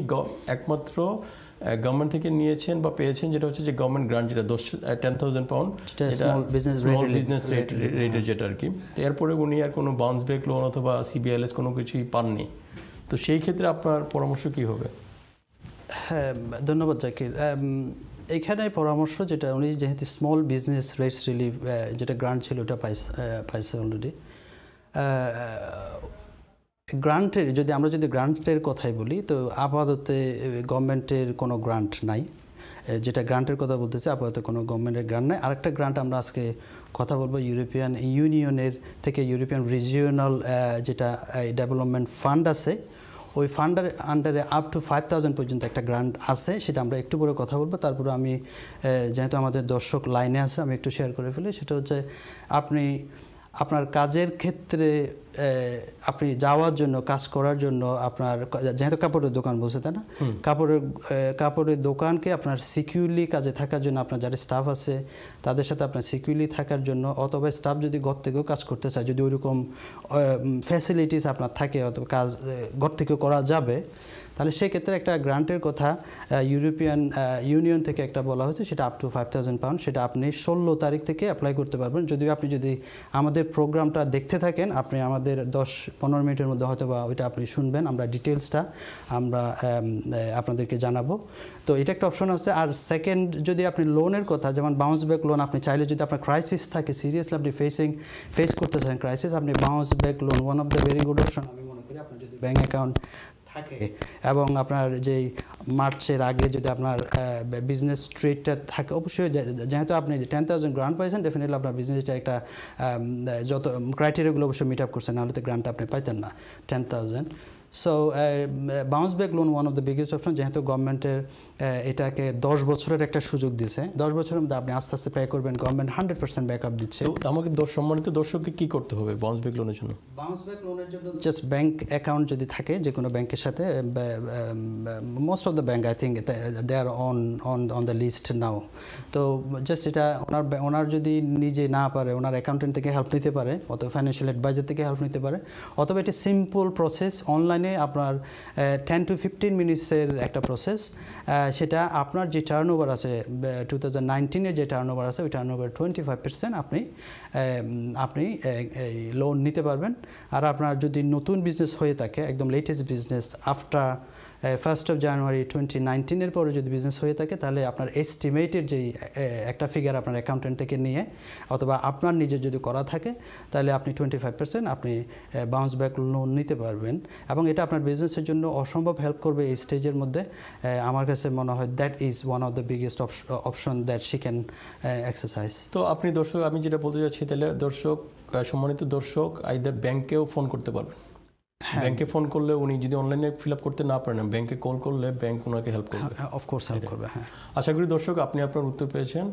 একমাত্র গভর্নমেন্ট থেকে নিয়েছেন বা পেয়েছেন, যেটা হচ্ছে যে গভর্নমেন্ট গ্রান্ট, যেটা 10,000 পাউন্ড বিজনেস রেটের, যেটা আর কি। তো এরপরে উনি আর কোনো বাউন্স ব্যাক লোন অথবা CBILS কোনো কিছুই পাননি। তো সেই ক্ষেত্রে আপনার পরামর্শ কী হবে?
হ্যাঁ, ধন্যবাদ জাকির। এইখানে পরামর্শ যেটা, উনি যেহেতু স্মল বিজনেস রেটস রিলিফ যেটা গ্রান্ট ছিল, ওটা পাইছে অলরেডি। গ্রান্টের আমরা যদি গ্রান্টের কথাই বলি, তো আপাতত গভর্নমেন্টের কোনো গ্রান্ট নাই। যেটা গ্রান্টের কথা বলতেছে, আপাতত কোনো গভর্নমেন্টের গ্রান্ট নাই। আরেকটা গ্রান্ট আমরা আজকে কথা বলবো ইউরোপিয়ান ইউনিয়নের থেকে, ইউরোপিয়ান রিজিওনাল যেটা ডেভেলপমেন্ট ফান্ড আছে, ওই ফান্ডের আন্ডারে আপ টু 5,000 পর্যন্ত একটা গ্রান্ট আছে। সেটা আমরা একটু পরে কথা বলবো। তারপরে আমি যেহেতু আমাদের দর্শক লাইনে আছে, আমি একটু শেয়ার করে ফেলি। সেটা হচ্ছে, আপনি আপনার কাজের ক্ষেত্রে আপনি যাওয়ার জন্য, কাজ করার জন্য আপনার, যেহেতু কাপড়ের দোকান বলছে তাই না, কাপড়ের দোকানকে আপনার সিকিউরলি কাজে থাকার জন্য আপনার যারা স্টাফ আছে তাদের সাথে আপনার সিকিউরলি থাকার জন্য, অথবা স্টাফ যদি ঘর থেকেও কাজ করতে চায়, যদি ওইরকম ফ্যাসিলিটিস আপনার থাকে, অথবা কাজ ঘর থেকেও করা যাবে, তাহলে সেক্ষেত্রে একটা গ্রান্টের কথা ইউরোপিয়ান ইউনিয়ন থেকে একটা বলা হয়েছে, সেটা আপ টু £5,000, সেটা আপনি 16 তারিখ থেকে অ্যাপ্লাই করতে পারবেন। যদিও আপনি যদি আমাদের প্রোগ্রামটা দেখতে থাকেন, আপনি আমাদের 10-15 মিনিটের মধ্যে হয়তো বা ওইটা আপনি শুনবেন, আমরা ডিটেলসটা আমরা আপনাদেরকে জানাবো। তো এটা একটা অপশন আছে। আর সেকেন্ড, যদি আপনি লোনের কথা, যেমন বাউন্স ব্যাক লোন, আপনি চাইলে যদি আপনার ক্রাইসিস থাকে, সিরিয়াসলি আপনি ফেস করতে চান ক্রাইসিস, আপনি bounce back loan one of the very good option আমি মনে করি। আপনার যদি ব্যাঙ্ক অ্যাকাউন্ট থাকে এবং আপনার যেই মার্চের আগে যদি আপনার বিজনেস ট্রেডটা থাকে, অবশ্যই যেহেতু আপনি 10,000 গ্রান্ট পাইছেন, ডেফিনেটলি আপনার বিজনেসটা একটা যত ক্রাইটেরিয়াগুলো অবশ্যই মিট আপ করছে, নাহলে তো গ্রান্টটা আপনি পাইতেন না 10,000। So bounce back loan one of the biggest option, যেহেতু গভর্নমেন্টের এটাকে 10 বছরের একটা সুযোগ দিয়েছে, 10 বছরের মধ্যে আপনি আস্তে আস্তে পে করবেন, গভর্নমেন্ট 100% ব্যাকআপ দিচ্ছে।
তো আমাকে সম্মানিত দর্শককে কি করতে হবে বাউন্স ব্যাক লোনের জন্য?
বাউন্স ব্যাক লোনের জন্য জাস্ট ব্যাংক অ্যাকাউন্ট যদি থাকে যে কোনো ব্যাংকের সাথে, most of the bank I think they are on the list now. তো জাস্ট এটা ওনার যদি নিজে না পারে, ওনার অ্যাকাউন্টেন্ট থেকে হেল্প নিতে পারে, অথবা ফাইন্যান্সিয়াল অ্যাডভাইজার থেকে হেল্প নিতে পারে, অথবা এটি সিম্পল প্রসেস, অনলাইনে আপনার 10 to 15 মিনিটসের একটা প্রসেস। সেটা আপনার যে টার্নওভার আছে 2019-এর যে টার্নওভার আছে, ওই টার্নওভার 25% আপনি লোন নিতে পারবেন। আর আপনার যদি নতুন বিজনেস হয়ে থাকে, একদম latest business, after 1st of January 2019-এর পরে যদি বিজনেস হয়ে থাকে, তাহলে আপনার এস্টিমেটেড যেই একটা ফিগার আপনার অ্যাকাউন্টেন্ট থেকে নিয়ে, অথবা আপনার নিজের যদি করা থাকে, তাহলে আপনি 25% আপনি বাউন্স ব্যাক লোন নিতে পারবেন। এবং এটা আপনার বিজনেসের জন্য অসম্ভব হেল্প করবে এই স্টেজের মধ্যে। আমার কাছে মনে হয় that is one of the biggest option that she can exercise.
তো আপনি দর্শক, আমি যেটা বলতে চাচ্ছি, তাহলে সম্মানিত দর্শক আইদার ব্যাংকেও ফোন করতে পারবেন। ব্যাংকে ফোন করলে উনি যদি অনলাইনে ফিল আপ করতে না পারেন, ব্যাংকে কল করলে ব্যাংক ওনাকে হেল্প করবে,
অফকোর্স হেল্প করবে। হ্যাঁ,
আশা করি দর্শক আপনি আপনার উত্তর পেয়েছেন।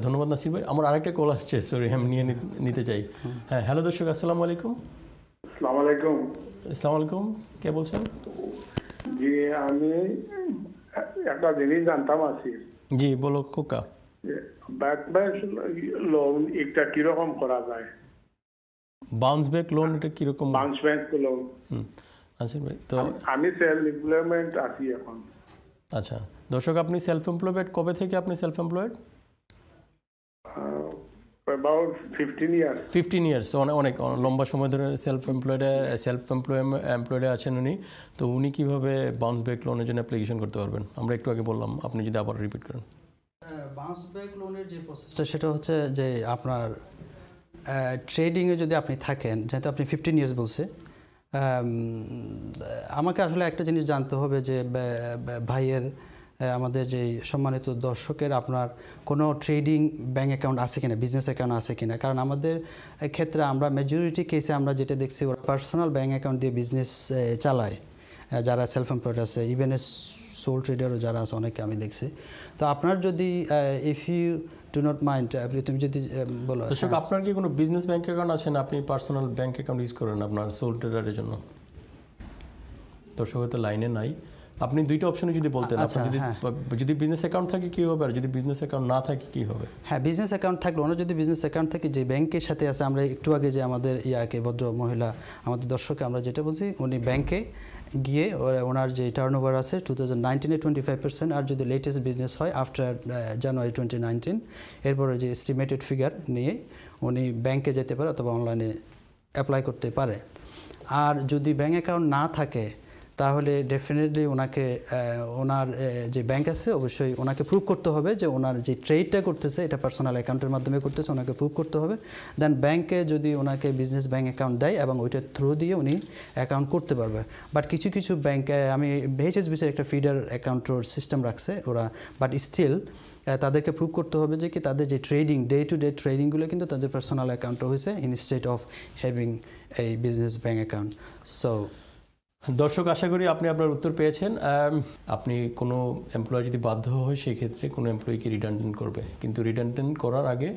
ধন্যবাদ নাসির ভাই। আমার আরেকটা কল আসছে, সরি, আমি নিতে চাই। হ্যাঁ, হ্যালো দর্শক, আসসালামু আলাইকুম।
আসসালামু আলাইকুম।
আসসালামু আলাইকুম, কে বলছেন?
জি, আমি একটা জিনিস জানতাম আছি।
জি বলো খোকা।
ব্যাক লোন এটা কিরকম করা যায়?
বাউন্স ব্যাক লোন এটা কিরকম?
Bounce back loan.
আচ্ছা ভাই, তো
আমি সেলফ এমপ্লয়মেন্ট আছি এখন।
আচ্ছা দর্শক, আপনি সেলফ এমপ্লয়েড কবে থেকে আপনি self employed?
about 15 years.
15 years, অনেক লম্বা সময় ধরে সেলফ এমপ্লয়েডে আছেন উনি। তো উনি কীভাবে বাউন্স ব্যাক লোনের জন্য অ্যাপ্লিকেশন করতে পারবেন? আমরা একটু আগে বললাম, আপনি যদি আবার রিপিট করেন।
বাউন্স ব্যাক লোনের যে প্রসেসটা, সেটা হচ্ছে যে আপনার ট্রেডিংয়ে যদি আপনি থাকেন, যেহেতু আপনি 15 ইয়ার্স বলছে, আমাকে আসলে একটা জিনিস জানতে হবে যে ভাইয়ের, আমাদের যে সম্মানিত দর্শকের, আপনার কোনো ট্রেডিং ব্যাঙ্ক অ্যাকাউন্ট আছে কিনা, বিজনেস অ্যাকাউন্ট আছে কিনা। কারণ আমাদের ক্ষেত্রে আমরা মেজরিটি কেসে আমরা যেটা দেখছি, ওরা পার্সোনাল ব্যাঙ্ক অ্যাকাউন্ট দিয়ে বিজনেস চালায়, যারা সেলফ এমপ্লয়েড আছে, ইভেন সোল ট্রেডারও যারা আছে অনেকে আমি দেখছি। তো আপনার যদি if you do not mind, তুমি যদি বলো।
দর্শক, আপনার কি কোনো বিজনেস ব্যাঙ্ক অ্যাকাউন্ট আছে না আপনি পার্সোনাল ব্যাঙ্ক অ্যাকাউন্ট ইউজ করেন আপনার সোল ট্রেডারের জন্য? দর্শক হয়তো লাইনে নাই, আপনি দুইটা অপশনে যদি বলতেন। আপনার যদি বিজনেস অ্যাকাউন্ট থাকে কী হবে, আর যদি বিজনেস অ্যাকাউন্ট না থাকে কী হবে?
হ্যাঁ, বিজনেস অ্যাকাউন্ট থাকলে, ওনার যদি বিজনেস অ্যাকাউন্ট থাকে, যে ব্যাংকের সাথে আছে, আমরা একটু আগে যে আমাদের ভদ্র মহিলা, আমাদের দর্শককে আমরা যেটা বলছি, উনি ব্যাংকে গিয়ে ওনার যে টার্নওভার আছে 2019-এ 25%, আর যদি লেটেস্ট বিজনেস হয় আফটার জানুয়ারি 2019, এরপরে যে এস্টিমেটেড ফিগার নিয়ে উনি ব্যাংকে যেতে পারে অথবা অনলাইনে অ্যাপ্লাই করতে পারে। আর যদি ব্যাংক অ্যাকাউন্ট না থাকে, তাহলে ডেফিনেটলি ওনাকে ওনার যে ব্যাংক আছে অবশ্যই ওনাকে প্রুভ করতে হবে যে ওনার যে ট্রেডটা করতেছে এটা পার্সোনাল অ্যাকাউন্টের মাধ্যমে করতেছে, ওনাকে প্রুভ করতে হবে। দেন ব্যাংকে যদি ওনাকে বিজনেস ব্যাংক অ্যাকাউন্ট দেয় এবং ওইটার থ্রু দিয়ে উনি অ্যাকাউন্ট করতে পারবে। বাট কিছু কিছু ব্যাংকে, আমি এইচএসবিসির একটা ফিডার অ্যাকাউন্টের সিস্টেম রাখছে ওরা, বাট স্টিল তাদেরকে প্রুভ করতে হবে যে কি তাদের যে ট্রেডিং, ডে টু ডে ট্রেডিংগুলো কিন্তু তাদের পার্সোনাল অ্যাকাউন্টে হয়েছে ইনস্টেড অফ হ্যাভিং এই বিজনেস ব্যাংক অ্যাকাউন্ট। সো
দর্শক, আশা করি আপনি আপনার উত্তর পেয়েছেন। আপনি কোনো এমপ্লয়ার যদি বাধ্য হয় সেই ক্ষেত্রে কোনো এমপ্লয়িকে রিডান্ডেন্ট করবে, কিন্তু রিডান্ডেন্ট করার আগে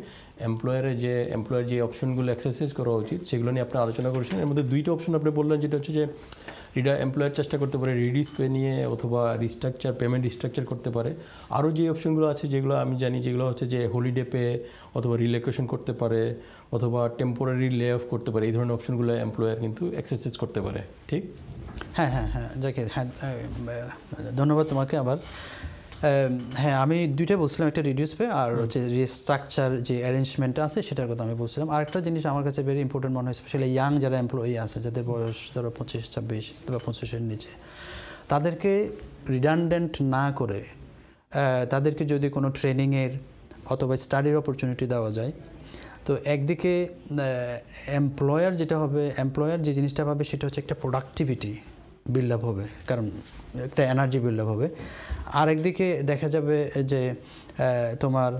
এমপ্লয়ার যে অপশনগুলো এক্সারসাইজ করা উচিত সেগুলো নিয়ে আপনি আলোচনা করেছেন। এর মধ্যে দুইটা অপশন আপনি বললেন, যেটা হচ্ছে যে এমপ্লয়ার চেষ্টা করতে পারে রিডিউস পে নিয়ে অথবা পেমেন্ট রিস্ট্রাকচার করতে পারে। আরও যে অপশনগুলো আছে যেগুলো আমি জানি, যেগুলো হচ্ছে যে হলিডে পে অথবা রিলোকেশন করতে পারে অথবা টেম্পোরারি লে অফ করতে পারে। এই ধরনের অপশনগুলো এমপ্লয়ার কিন্তু এক্সারসাইজ করতে পারে, ঠিক?
হ্যাঁ, যাকে ধন্যবাদ তোমাকে আবার। হ্যাঁ, আমি দুইটা বলছিলাম, একটা রিডিউস পে আর হচ্ছে রিস্ট্রাকচার যে অ্যারেঞ্জমেন্টটা আছে সেটার কথা আমি বলছিলাম। আরেকটা জিনিস আমার কাছে ভেরি ইম্পর্টেন্ট মনে হয়, স্পেশালি ইয়াং যারা এমপ্লয়ি আছে, যাদের বয়স ধরো 25-26 বা 25-এর নিচে, তাদেরকে রিডান্ডেন্ট না করে তাদেরকে যদি কোনো ট্রেনিংয়ের অথবা স্টাডির অপরচুনিটি দেওয়া যায়, তো একদিকে এমপ্লয়ার যে জিনিসটা পাবে সেটা হচ্ছে একটা প্রোডাক্টিভিটি বিল্ড আপ হবে, কারণ একটা এনার্জি বিল্ড আপ হবে। আর একদিকে দেখা যাবে যে তোমার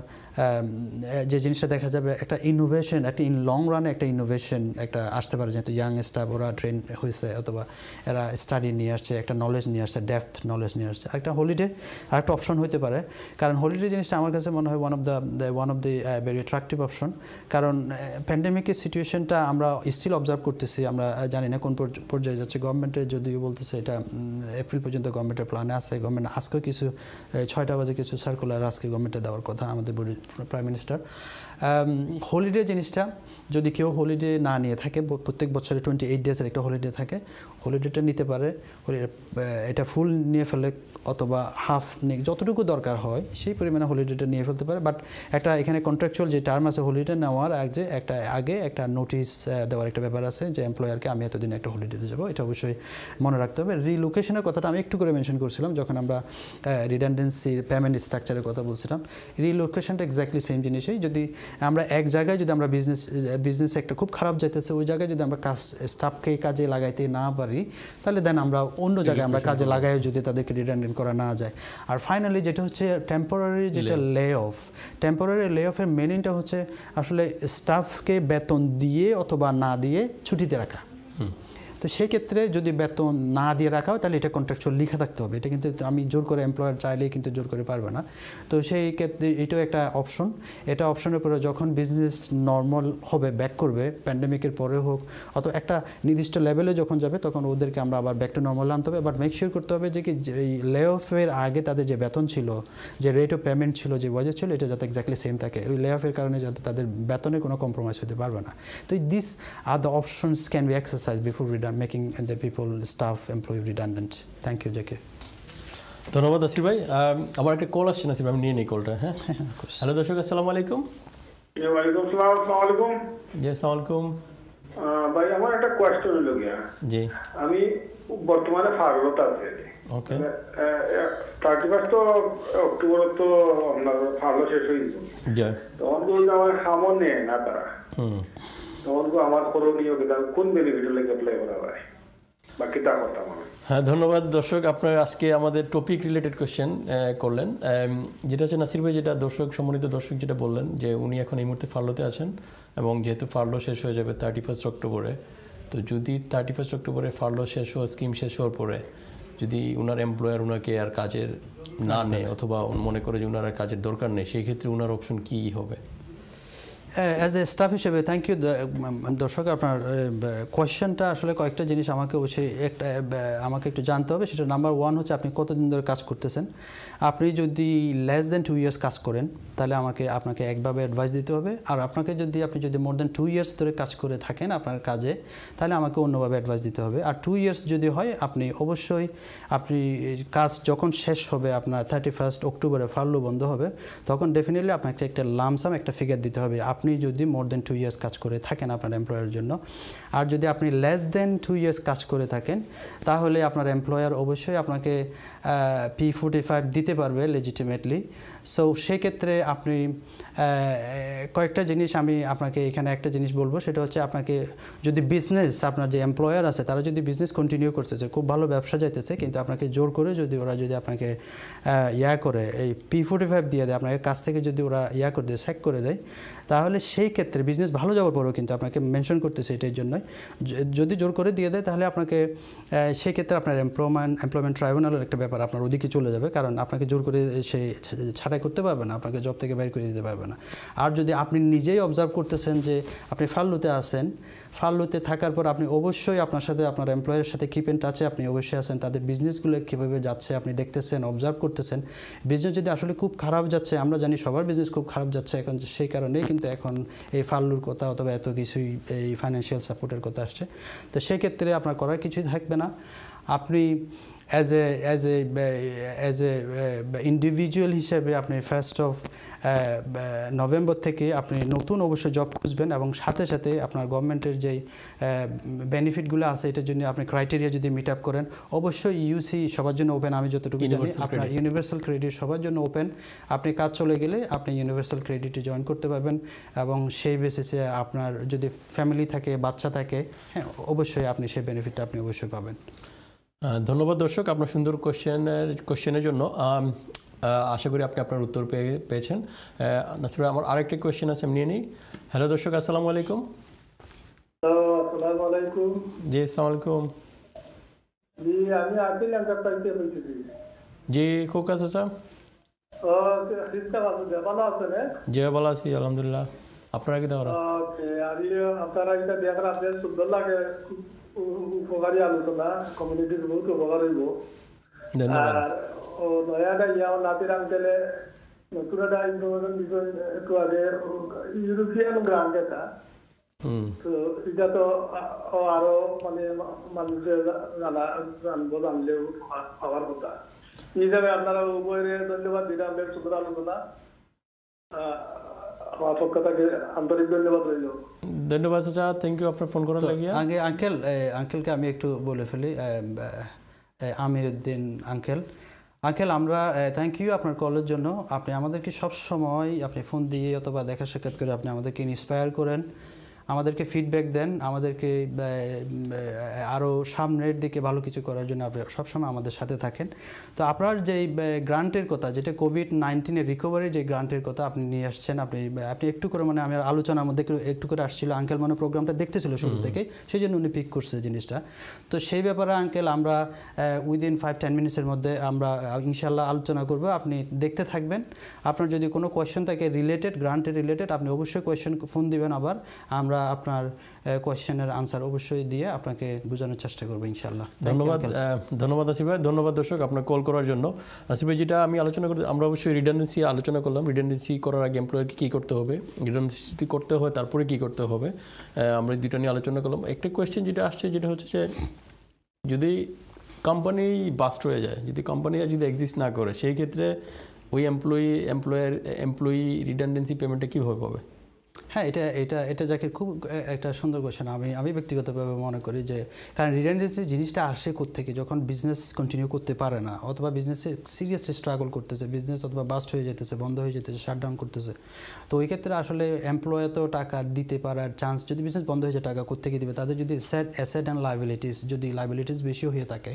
যে জিনিসটা দেখা যাবে একটা ইনোভেশন, একটা লং রানে একটা ইনোভেশন একটা আসতে পারে, যেহেতু ইয়াং স্টাফ ওরা ট্রেন হয়েছে অথবা এরা স্টাডি নিয়ে আসছে, একটা নলেজ নিয়ে আসছে, ডেপথ নলেজ নিয়ে আসছে। আরেকটা হলিডে আরেকটা অপশন হতে পারে, কারণ হলিডে জিনিসটা আমার কাছে মনে হয় one of the very attractive option. কারণ প্যান্ডেমিকের সিচুয়েশনটা আমরা স্টিল অবজার্ভ করতেছি, আমরা জানি না কোন পর্যায়ে যাচ্ছে। গভর্নমেন্টে যদিও বলতেছে এটা এপ্রিল পর্যন্ত গভর্নমেন্টের প্ল্যানে আছে। গভর্নমেন্ট আজকেও কিছু 6টা বাজে কিছু সার্কুলার আজকে গভর্নমেন্টে দেওয়ার কথা, আমাদের প্রাইম মিনিস্টার। হলিডে জিনিসটা যদি কেউ হলিডে না নিয়ে থাকে, প্রত্যেক বছরে 28 ডেজের একটা হলিডে থাকে, হলিডেটা নিতে পারে। এটা ফুল নিয়ে ফেলে অথবা হাফ নিয়ে, যতটুকু দরকার হয় সেই পরিমাণে হলিডেটা নিয়ে ফেলতে পারে। বাট একটা এখানে কন্ট্রাকচুয়াল যে টার্ম আছে হলিডে নেওয়ার আগে একটা নোটিশ দেওয়ার একটা ব্যাপার আছে, যে এমপ্লয়ারকে আমি এতদিন একটা হলিডেতে যাবো। এটা অবশ্যই মনে রাখতে হবে। রিলোকেশনের কথাটা আমি একটু করে মেনশন করছিলাম যখন আমরা রিডান্ডেন্সির পেমেন্ট স্ট্রাকচারের কথা বলছিলাম। রিলোকেশনটা এক্স্যাক্টলি সেম জিনিসই। যদি আমরা এক জায়গায় যদি আমরা বিজনেসে একটা খুব খারাপ যাইতেছে, ওই জায়গায় যদি আমরা স্টাফকে কাজে লাগাইতে না পারি, তাহলে দেন আমরা অন্য জায়গায় আমরা কাজে লাগাইও যদি তাদেরকে রিডান্ডেন্ট করা না যায়। আর ফাইনালি যেটা হচ্ছে টেম্পোরারি লে অফের মেনিংটা হচ্ছে আসলে স্টাফকে বেতন দিয়ে অথবা না দিয়ে ছুটিতে রাখা। তো সেই ক্ষেত্রে যদি বেতন না দিয়ে রাখা হয় তাহলে এটা কন্ট্রাকচুয়াল লিখে থাকতে হবে। এটা কিন্তু আমি জোর করে এমপ্লয়ার চাইলেই কিন্তু জোর করে পারবে না। তো সেই ক্ষেত্রে এটাও একটা অপশন। এটা অপশনের পরে যখন বিজনেস নর্মাল হবে, ব্যাক করবে, প্যান্ডেমিকের পরে হোক অথবা একটা নির্দিষ্ট লেভেলে যখন যাবে, তখন ওদেরকে আমরা আবার ব্যাক টু নর্মাল আনতে হবে। বাট মেক শিওর করতে হবে যে কি এই লে অফের আগে তাদের যে বেতন ছিল, যে রেট অফ পেমেন্ট ছিল, যে ওয়াজেস ছিল, এটা যাতে এক্স্যাক্টলি সেম থাকে। ওই লে অফের কারণে যাতে তাদের বেতনে কোনো কম্প্রোমাইজ হতে পারবে না। তো this are the options can be exercise before making the people, staff, employee redundant. Thank you, Jakir.
ধন্যবাদ আসির ভাই। আবার একটা কল আসছে নাসির ভাই, আমি নিয়ে নিই কলটা। হ্যাঁ, হ্যালো দর্শক, আসসালামু আলাইকুম।
ওয়ালাইকুম আসসালাম। আসসালামু আলাইকুম।
জি, আসসালামু আলাইকুম।
ভাই, আমার একটা কোয়েশ্চন হলো গিয়া,
জি,
আমি বর্তমানে ফার্লোতে আছি।
ওকে।
31 অক্টোবর তো আপনার ফার্লো শেষ হয়ে গেছে।
জি,
তখন যদি আমার সামনে না তারা, তখন আমার করণীয় কোন বেনিফিট লাগে অ্যাপ্লাই করা হয় বা কিতা করতে আমার?
হ্যাঁ, ধন্যবাদ দর্শক। আপনার আজকে আমাদের টপিক রিলেটেড কোয়েশ্চেন করলেন, যেটা হচ্ছে নাসির ভাই, যেটা সম্মানিত দর্শক যেটা বললেন, যে উনি এখন এই মুহূর্তে ফার্লোতে আছেন এবং যেহেতু ফার্লো শেষ হয়ে যাবে 31 অক্টোবরে, তো যদি 31 অক্টোবরে ফার্লো শেষ হওয়া, স্কিম শেষ হওয়ার পরে যদি ওনার এমপ্লয়ার ওনাকে আর কাজের না নেয় অথবা মনে করে যে ওনার আর কাজের দরকার নেই, সেই ক্ষেত্রে ওনার অপশন কী হবে?
অ্যাজ এ স্টাফ হিসেবে থ্যাংক ইউ দর্শক। আপনার কোয়েশ্চেনটা আসলে কয়েকটা জিনিস আমাকে অবশ্যই আমাকে একটু জানতে হবে। সেটা নাম্বার 1 হচ্ছে আপনি কতদিন ধরে কাজ করতেছেন। আপনি যদি লেস দেন 2 ইয়ার্স কাজ করেন তাহলে আপনাকে একভাবে অ্যাডভাইস দিতে হবে। আর আপনি যদি মোর দেন 2 ইয়ার্স ধরে কাজ করে থাকেন আপনার কাজে, তাহলে আমাকে অন্যভাবে অ্যাডভাইস দিতে হবে। আর 2 ইয়ার্স যদি হয়, আপনি অবশ্যই কাজ যখন শেষ হবে, আপনার 31 অক্টোবরে ফার্লো বন্ধ হবে, তখন ডেফিনেটলি আপনাকে একটা লামসাম একটা ফিগার দিতে হবে, আপনি যদি মোর দেন 2 ইয়ার্স কাজ করে থাকেন আপনার এমপ্লয়ারের জন্য। আর যদি আপনি লেস দেন 2 ইয়ার্স কাজ করে থাকেন, তাহলে আপনার এমপ্লয়ার অবশ্যই আপনাকে P45 দিতে পারবে লেজিটিমেটলি। সো সেক্ষেত্রে আপনি কয়েকটা জিনিস আমি আপনাকে এখানে একটা জিনিস বলবো, সেটা হচ্ছে আপনাকে যদি আপনার যে এমপ্লয়ার আছে তারা যদি বিজনেস কন্টিনিউ করতেছে, খুব ভালো ব্যবসা যাইতেছে, কিন্তু আপনাকে জোর করে ওরা যদি আপনাকে করে এই P45 দিয়ে দেয়, আপনাকে কাছ থেকে যদি ওরা করে দেয়, স্যাক করে দেয়, তাহলে তাহলে সেই ক্ষেত্রে বিজনেস ভালো যাওয়ার পরেও কিন্তু আপনাকে মেনশন করতেছে এটার জন্যই, যদি জোর করে দিয়ে দেয় তাহলে আপনাকে সেই ক্ষেত্রে আপনার এমপ্লয়মেন্ট ট্রাইব্যুনালের একটা ব্যাপার আপনার ওদিকে চলে যাবে, কারণ আপনাকে জোর করে সে ছাঁটাই করতে পারবে না, আপনাকে জব থেকে বের করে দিতে পারবে না। আর যদি আপনি নিজেই অবজার্ভ করতেছেন যে আপনি ফাল্লুতে আছেন, ফাল্লুতে থাকার পর আপনি অবশ্যই আপনার সাথে আপনার এমপ্লয়ের সাথে কিপ ইন টাচে আপনি অবশ্যই আছেন, তাদের বিজনেসগুলো কীভাবে যাচ্ছে আপনি দেখতেছেন, অবজার্ভ করতেছেন। বিজনেস যদি আসলে খুব খারাপ যাচ্ছে, আমরা জানি সবার বিজনেস খুব খারাপ যাচ্ছে এখন, সেই কারণেই কিন্তু এখন এই ফাল্লুর কথা অথবা এত কিছুই এই ফাইন্যান্সিয়াল সাপোর্টের কথা আসছে। তো সেই ক্ষেত্রে আপনার করার কিছুই থাকবে না। আপনি অ্যাজ এ ইন্ডিভিজুয়াল হিসেবে আপনি 1st of নভেম্বর থেকে আপনি নতুন অবশ্যই জব খুঁজবেন, এবং সাথে সাথে আপনার গভর্নমেন্টের যেই বেনিফিটগুলো আছে এটার জন্য আপনি ক্রাইটেরিয়া যদি মিট আপ করেন, অবশ্যই ইউসি সবার জন্য ওপেন, আমি যতটুকু জানি আপনার ইউনিভার্সাল ক্রেডিট সবার জন্য ওপেন। আপনি কাজ চলে গেলে আপনি ইউনিভার্সাল ক্রেডিটে জয়েন করতে পারবেন, এবং সেই বেসিসে আপনার যদি ফ্যামিলি থাকে, বাচ্চা থাকে, হ্যাঁ অবশ্যই আপনি সেই বেনিফিটটা আপনি অবশ্যই পাবেন।
ধন্যবাদ দর্শক আপনার সুন্দর কোশ্চেনের জন্য। আশা করি আপনি আপনার উত্তর পেয়েছেন। নাসির ভাই, আমার আরেকটি কোয়েশ্চেন আছে, আমি নিয়ে নিই। হ্যালো দর্শক, আসসালামু আলাইকুম।
আসসালামু আলাইকুম।
জি আসসালামু আলাইকুম।
জি আমি আদিল এন্টারপ্রাইজ থেকে বলছি।
জি খোকা চাচা।
ভালো আছেন?
জি ভালো আছি আলহামদুলিল্লাহ। আপনারা কি দেওয়া?
আপনারা এটা দেখার আপনার সুন্দর লাগে, উপকারী আলোচনা, কমিউনিটির বহুত উপকার হইব।
ধন্যবাদ।
আর নয়াটা নাতির আঙ্কেলে নতুন একটা ইনফরমেশন বিষয় একটু আগে ইউরোপিয়ান গ্রান্ট এটা, তো এটা তো আরো মানে মানুষের জানলেও পাওয়ার কথা। এই হিসাবে আপনারা উভয়ের ধন্যবাদ দিলাম, বেশ সুন্দর আলোচনা। আমার পক্ষ থেকে আন্তরিক ধন্যবাদ রইল।
ধন্যবাদ চাচা, থ্যাংক ইউ আপনার ফোন করার লাগিয়া।
আঙ্কেলকে আমি একটু বলে ফেলি, আমির উদ্দিন আঙ্কেল আমরা থ্যাংক ইউ আপনার কলের জন্য। আপনি আমাদেরকে সব সময় আপনি ফোন দিয়ে অথবা দেখা সাক্ষাৎ করে আপনি আমাদেরকে ইন্সপায়ার করেন, আমাদেরকে ফিডব্যাক দেন, আমাদেরকে আরও সামনের দিকে ভালো কিছু করার জন্য আপনি সবসময় আমাদের সাথে থাকেন। তো আপনার যেই গ্রান্টের কথা, যেটা কোভিড-19 রিকভারির যে গ্রান্টের কথা আপনি নিয়ে আসছেন, আপনি একটু করে মানে আমি আলোচনার মধ্যে একটু করে আসছিল, আঙ্কেল মানে প্রোগ্রামটা দেখতেছিল শুরু থেকে, সেই জন্য উনি পিক করছে জিনিসটা। তো সেই ব্যাপারে আঙ্কেল আমরা উইদিন 5-10 মিনিটসের মধ্যে আমরা ইনশাল্লাহ আলোচনা করব, আপনি দেখতে থাকবেন। আপনার যদি কোনো কোয়েশ্চেন থাকে গ্রান্টের রিলেটেড, আপনি অবশ্যই কোয়েশ্চেন ফোন দিবেন, আবার আমরা আপনার কোয়েশ্চেনের আনসার অবশ্যই দিয়ে আপনাকে বোঝানোর চেষ্টা করবো ইনশাআল্লাহ।
ধন্যবাদ আসিফ ভাই, ধন্যবাদ দর্শক আপনার কল করার জন্য। আসিফ ভাই, যেটা আমি আলোচনা করতে, আমরা অবশ্যই রিডান্ডেন্সি আলোচনা করলাম। রিডান্ডেন্সি করার আগে এমপ্লয়ারকে কী করতে হবে, রিডান্ডেন্সি করতে হয় তারপরে কী করতে হবে, আমরা দুটো নিয়ে আলোচনা করলাম। একটা কোয়েশ্চেন যেটা আসছে, যেটা হচ্ছে যে যদি কোম্পানি বাস্ট হয়ে যায়, যদি কোম্পানি যদি এক্সিস্ট না করে, সেই ক্ষেত্রে ওই এমপ্লয়ি রিডান্ডেন্সি পেমেন্টটা কীভাবে পাবে?
হ্যাঁ, এটা যাকে খুব একটা সুন্দর কোয়েশ্চেন। আমি ব্যক্তিগতভাবে মনে করি যে, কারণ রিডান্ডেন্সি জিনিসটা আসে কোত্থেকে, যখন বিজনেস কন্টিনিউ করতে পারে না অথবা বিজনেসে সিরিয়াসলি স্ট্রাগল করতেছে, বিজনেস অথবা বাস্ট হয়ে যেতেছে, বন্ধ হয়ে যেতেছে, শাটডাউন করতেছে। তো ওই ক্ষেত্রে আসলে এমপ্লয়ে তো টাকা দিতে পারার চান্স, যদি বিজনেস বন্ধ হয়ে যায় টাকা কোত্থেকে দিবে, তাদের যদি অ্যাসেট অ্যান্ড লাইবিলিটিস যদি লাইবিলিটিস বেশি হয়ে থাকে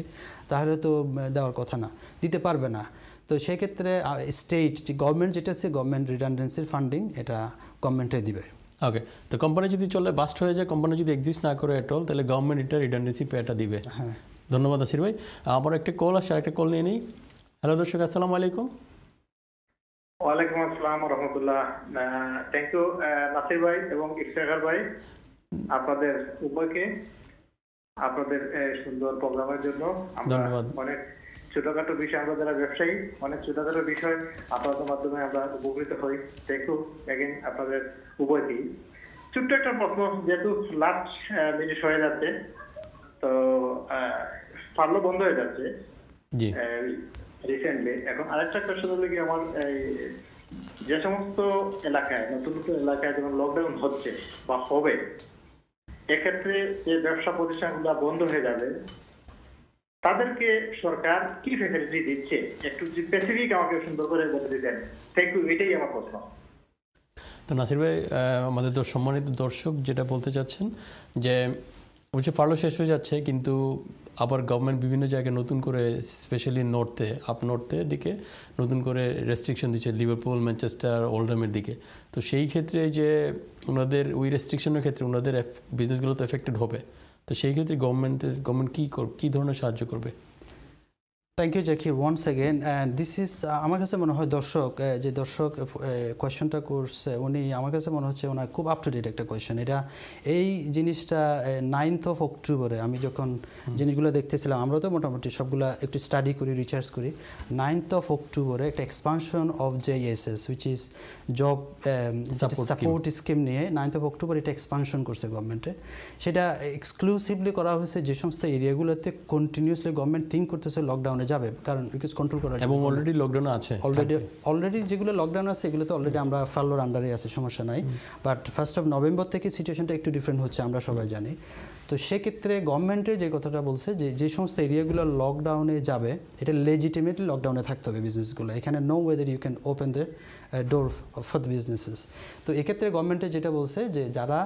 তাহলে তো দেওয়ার কথা না, দিতে পারবে না। তো সেই ক্ষেত্রে স্টেট গভর্নমেন্ট যেটা আছে, গভর্নমেন্ট রিডান্ডেন্সির ফান্ডিং এটা গভর্নমেন্টে দিবে।
ওকে, তো কোম্পানি যদি চলে বাস্ট হয়ে যায়, কোম্পানি যদি এক্সিস্ট না করে এট অল, তাহলে গভর্নমেন্ট এটা রিডান্ডেন্সি পেটা দিবে।
হ্যাঁ,
ধন্যবাদ আসির ভাই। আমার একটা কল আসছে, আরেকটা কল নিয়ে নিই। হ্যালো দর্শক, আসসালামু আলাইকুম।
ওয়ালাইকুম আসসালাম রহমতুল্লাহ। থ্যাংক ইউ নাসির ভাই এবং ইফতেখার ভাই, আপনাদের উভয়কে আপনাদের সুন্দর প্রোগ্রামের জন্য।
ধন্যবাদ।
অনেক ছোটখাটো বিষয়, আমরা যারা ব্যবসায়ী, অনেক ছোটখাটো বিষয় আপনাদের মাধ্যমে আমরা উপকৃত হই। থ্যাংক ইউ এগেন আপনাদের উভয়কেই। ছোট্ট একটা প্রশ্ন, যেহেতু লাস্ট মিনিট হয়ে যাচ্ছে, তো ফার্লো বন্ধ হয়ে যাচ্ছে
জি
রিসেন্টলি। এখন আরেকটা কোয়েশ্চন হলো কি, আমার যে সমস্ত এলাকায়, নতুন নতুন এলাকায় যেমন লকডাউন হচ্ছে বা হবে, এক্ষেত্রে যে ব্যবসা প্রতিষ্ঠানগুলো বন্ধ হয়ে যাবে, তাদেরকে সরকার কি ফ্যাসিলিটি দিচ্ছে, একটু স্পেসিফিক আমাকে সুন্দর করে বলে দিতেন। থ্যাংক ইউ, এটাই আমার প্রশ্ন।
তো নাসির ভাই, আমাদের সম্মানিত দর্শক যেটা বলতে চাচ্ছেন যে হচ্ছে ফার্লো শেষ হয়ে যাচ্ছে, কিন্তু আবার গভর্নমেন্ট বিভিন্ন জায়গায় নতুন করে, স্পেশালি নর্থে, আপ নর্থের দিকে নতুন করে রেস্ট্রিকশন দিচ্ছে, লিভারপুল, ম্যানচেস্টার, ওল্ডহামের দিকে। তো সেই ক্ষেত্রে যে ওনাদের ওই রেস্ট্রিকশনের ক্ষেত্রে ওনাদের বিজনেসগুলো তো এফেক্টেড হবে। তো সেই ক্ষেত্রে গভর্নমেন্ট কী ধরনের সাহায্য করবে?
Thank you Zakir once again. And this is, আমার কাছে মনে হয় যে দর্শক কোয়েশ্চনটা করছে, উনি আমার কাছে মনে হচ্ছে ওনার খুব আপ টু ডেট একটা কোয়েশ্চেন। এই জিনিসটা 9th of October আমি যখন জিনিসগুলো দেখতেছিলাম, আমরা তো মোটামুটি সবগুলো একটু স্টাডি করি, রিসার্চ করি। 9th of October একটা expansion of JSS which is job support scheme নিয়ে 9th of October এটা এক্সপানশন করছে গভর্নমেন্টে। সেটা এক্সক্লুসিভলি করা হয়েছে যে সমস্ত এরিয়াগুলোতে কন্টিনিউসলি গভর্নমেন্ট থিঙ্ক করতেছে লকডাউনে যাবে, কারণ বিকজ কন্ট্রোল করা
এবং অলরেডি লকডাউনে আছে,
অলরেডি যেগুলো লকডাউন আছে এগুলো তো অলরেডি আমরা ফার্লোর আন্ডারে আছে, সমস্যা নাই। বাট 1st of November থেকে সিচুয়েশনটা একটু ডিফারেন্ট হচ্ছে, আমরা সবাই জানি। তো সেক্ষেত্রে গভর্নমেন্টের যে কথাটা বলছে যে সমস্ত এরিয়াগুলো লকডাউনে যাবে, এটা লেজিটিমেটলি লকডাউনে থাকতে হবে বিজনেসগুলো। এখানে no whether you can open the door for the businesses. তো এক্ষেত্রে গভর্নমেন্টে যেটা বলছে যে যারা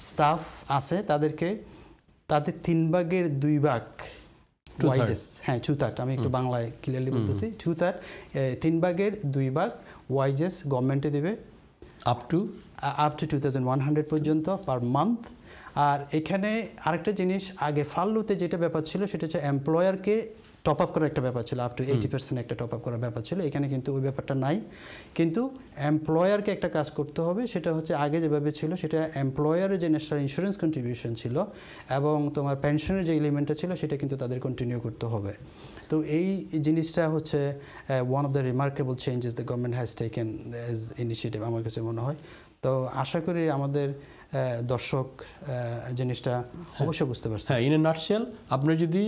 স্টাফ আছে তাদের 3 ভাগের 2 ভাগ ওয়াইজেস, হ্যাঁ 2/3, আমি একটু বাংলায় ক্লিয়ারলি বলতেছি, 2/3, 3 ভাগের 2 ভাগ ওয়াইজেস গভর্নমেন্টে দেবে আপ টু 2100 পর্যন্ত পার মান্থ। আর এখানে আরেকটা জিনিস, আগে ফার্লোতে যেটা ব্যাপার ছিল সেটা হচ্ছে এমপ্লয়ারকে টপ আপ করার একটা ব্যাপার ছিল, আপ টু 80% একটা টপ আপ করার ব্যাপার ছিল। এখানে কিন্তু ওই ব্যাপারটা নাই, কিন্তু এমপ্লয়ারকে একটা কাজ করতে হবে, সেটা হচ্ছে আগে যেভাবে ছিল সেটা এমপ্লয়ারের যে ন্যাশনাল ইন্স্যুরেন্স কন্ট্রিবিউশন ছিল এবং তোমার পেনশনের যে এলিমেন্টটা ছিল সেটা কিন্তু তাদের কন্টিনিউ করতে হবে। তো এই জিনিসটা হচ্ছে one of the remarkable changes the government has taken as initiative আমার কাছে মনে হয়। তো আশা করি আমাদের দর্শক জিনিসটা অবশ্যই বুঝতে পারছে।
হ্যাঁ, ইন এ নাটশেল, আপনার যদি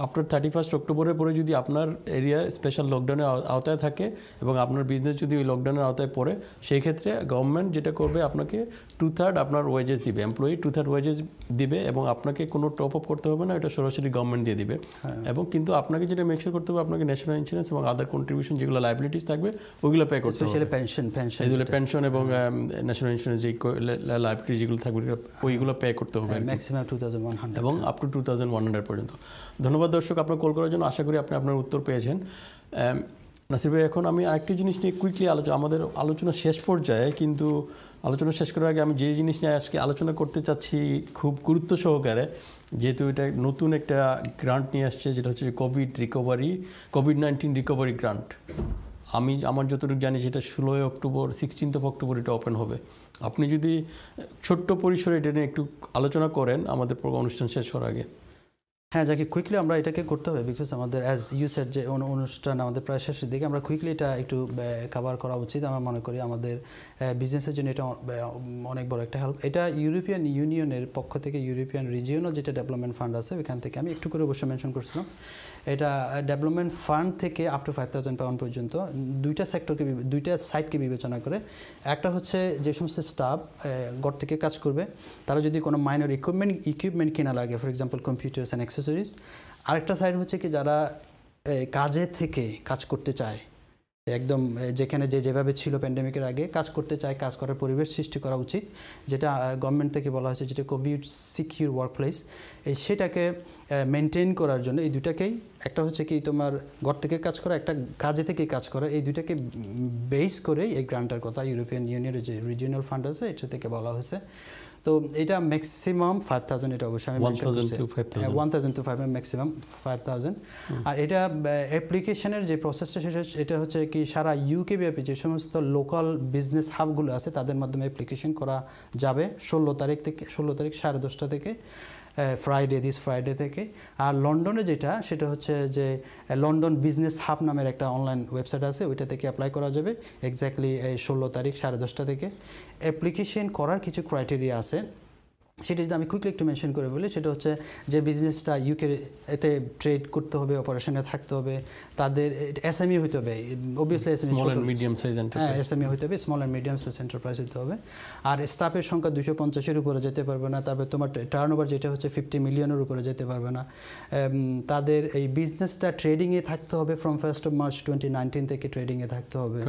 আফটার 31 অক্টোবরের পরে যদি আপনার এরিয়া স্পেশাল লকডাউনের আওতায় থাকে এবং আপনার বিজনেস যদি ওই লকডাউনের আওতায় পড়ে, সেই ক্ষেত্রে গভর্নমেন্ট যেটা করবে আপনাকে 2/3 আপনার ওয়েজেস দিবে, এমপ্লয়ি 2/3 ওয়েজেস দিবে এবং আপনাকে কোনো টপ আপ করতে হবে না, এটা সরাসরি গভর্নমেন্ট দিয়ে দিবে। এবং কিন্তু আপনাকে যেটা মেকশিওর করতে হবে, আপনাকে ন্যাশনাল ইন্স্যুরেন্স এবং আদার কন্ট্রিবিউশন যেগুলো লাইবিলিটিস থাকবে ওইগুলো পে করতে হবে,
স্পেশালি পেনশন
এবং ন্যাশনাল ইন্স্যুরেন্স যে লাইবিলিটিস যেগুলো থাকবে ওইগুলো পে করতে হবে,
ম্যাক্সিমাম 2100
এবং আপ টু 2100 পর্যন্ত। ধন্যবাদ দর্শক আপনার কল করার জন্য, আশা করি আপনি আপনার উত্তর পেয়েছেন। নাসির ভাই, এখন আমি আরেকটি জিনিস নিয়ে কুইকলি আমাদের আলোচনা শেষ পর্যায়ে, কিন্তু আলোচনা শেষ করার আগে আমি যে জিনিস নিয়ে আজকে আলোচনা করতে চাচ্ছি খুব গুরুত্ব সহকারে, যেহেতু এটা নতুন একটা গ্রান্ট নিয়ে আসছে, যেটা হচ্ছে কোভিড-19 রিকভারি গ্রান্ট। আমার যতটুকু জানি সেটা 16th of October এটা ওপেন হবে। আপনি যদি ছোট্ট পরিসরে এটা নিয়ে একটু আলোচনা করেন আমাদের অনুষ্ঠান শেষ হওয়ার আগে।
হ্যাঁ, যাকে কুইকলি আমরা এটাকে করতে হবে, বিকজ আমাদের অ্যাজ ইউ সেড যে অনুষ্ঠান আমাদের প্রায় শেষের দিকে, আমরা কুইকলি এটা একটু কভার করা উচিত। আমরা মনে করি আমাদের বিজনেসের জন্য এটা অনেক বড় একটা হেল্প। এটা ইউরোপিয়ান ইউনিয়নের পক্ষ থেকে, ইউরোপিয়ান রিজিওনাল যেটা ডেভেলপমেন্ট ফান্ড আছে ওইখান থেকে, আমি একটু করে অবশ্যই মেনশন করছিলাম, এটা ডেভেলপমেন্ট ফান্ড থেকে আপ টু 5000 পাউন্ড পর্যন্ত দুইটা সাইটকে বিবেচনা করে। একটা হচ্ছে যে সমস্ত স্টাফ ঘর থেকে কাজ করবে, তারা যদি কোনো মাইনর ইকুইপমেন্ট কেনা লাগে, for example computers and accessories. আরেকটা সাইড হচ্ছে কি যারা কাজে থেকে কাজ করতে চায়, একদম যেখানে যেভাবে ছিল প্যান্ডেমিকের আগে কাজ করতে চায়, কাজ করার পরিবেশ সৃষ্টি করা উচিত, যেটা গভর্নমেন্ট থেকে বলা হয়েছে যেটা কোভিড সিকিউর ওয়ার্ক প্লেস, সেটাকে মেনটেন করার জন্য এই দুটাকেই, একটা হচ্ছে কি তোমার ঘর থেকে কাজ করা, একটা কাজে থেকে কাজ করা, এই দুটাকে বেস করে এই গ্রান্টের কথা ইউরোপিয়ান ইউনিয়নের যে রিজিওনাল ফান্ড আছে এটা থেকে বলা হয়েছে। তো এটা ম্যাক্সিমাম 5000, এটা অবশ্যই আমি 1000 to 5 ম্যাক্সিমাম 5000। আর এটা অ্যাপ্লিকেশনের যে প্রসেসটা এটা হচ্ছে কি সারা ইউকে ব্যাপী যে সমস্ত লোকাল বিজনেস হাবগুলো আছে তাদের মাধ্যমে অ্যাপ্লিকেশন করা যাবে 16 তারিখ 10:30 থেকে দিস ফ্রাইডে থেকে। আর লন্ডনে যেটা, সেটা হচ্ছে যে লন্ডন বিজনেস হাব নামের একটা অনলাইন ওয়েবসাইট আছে, ওইটা থেকে অ্যাপ্লাই করা যাবে এক্স্যাক্টলি 16 তারিখ 10:30 থেকে। অ্যাপ্লিকেশন করার কিছু ক্রাইটেরিয়া আছে, সেটা যদি আমি কুইকলি একটু মেনশন করে বলি, সেটা হচ্ছে যে বিজনেসটা ইউকে এতে ট্রেড করতে হবে, অপারেশনে থাকতে হবে, তাদের এসএমই হতে হবে, অবভিয়াসলি এসএমই এসএমই হতে হবে, small and medium size enterprise হতে হবে। আর স্টাফের সংখ্যা 250-এর উপরে যেতে পারবে না। তারপরে তোমার টার্নওভার যেটা হচ্ছে 50 মিলিয়নের উপরে যেতে পারবে না। তাদের এই বিজনেসটা ট্রেডিংয়ে থাকতে হবে ফ্রম 1st of March 2019 থেকে ট্রেডিংয়ে থাকতে হবে।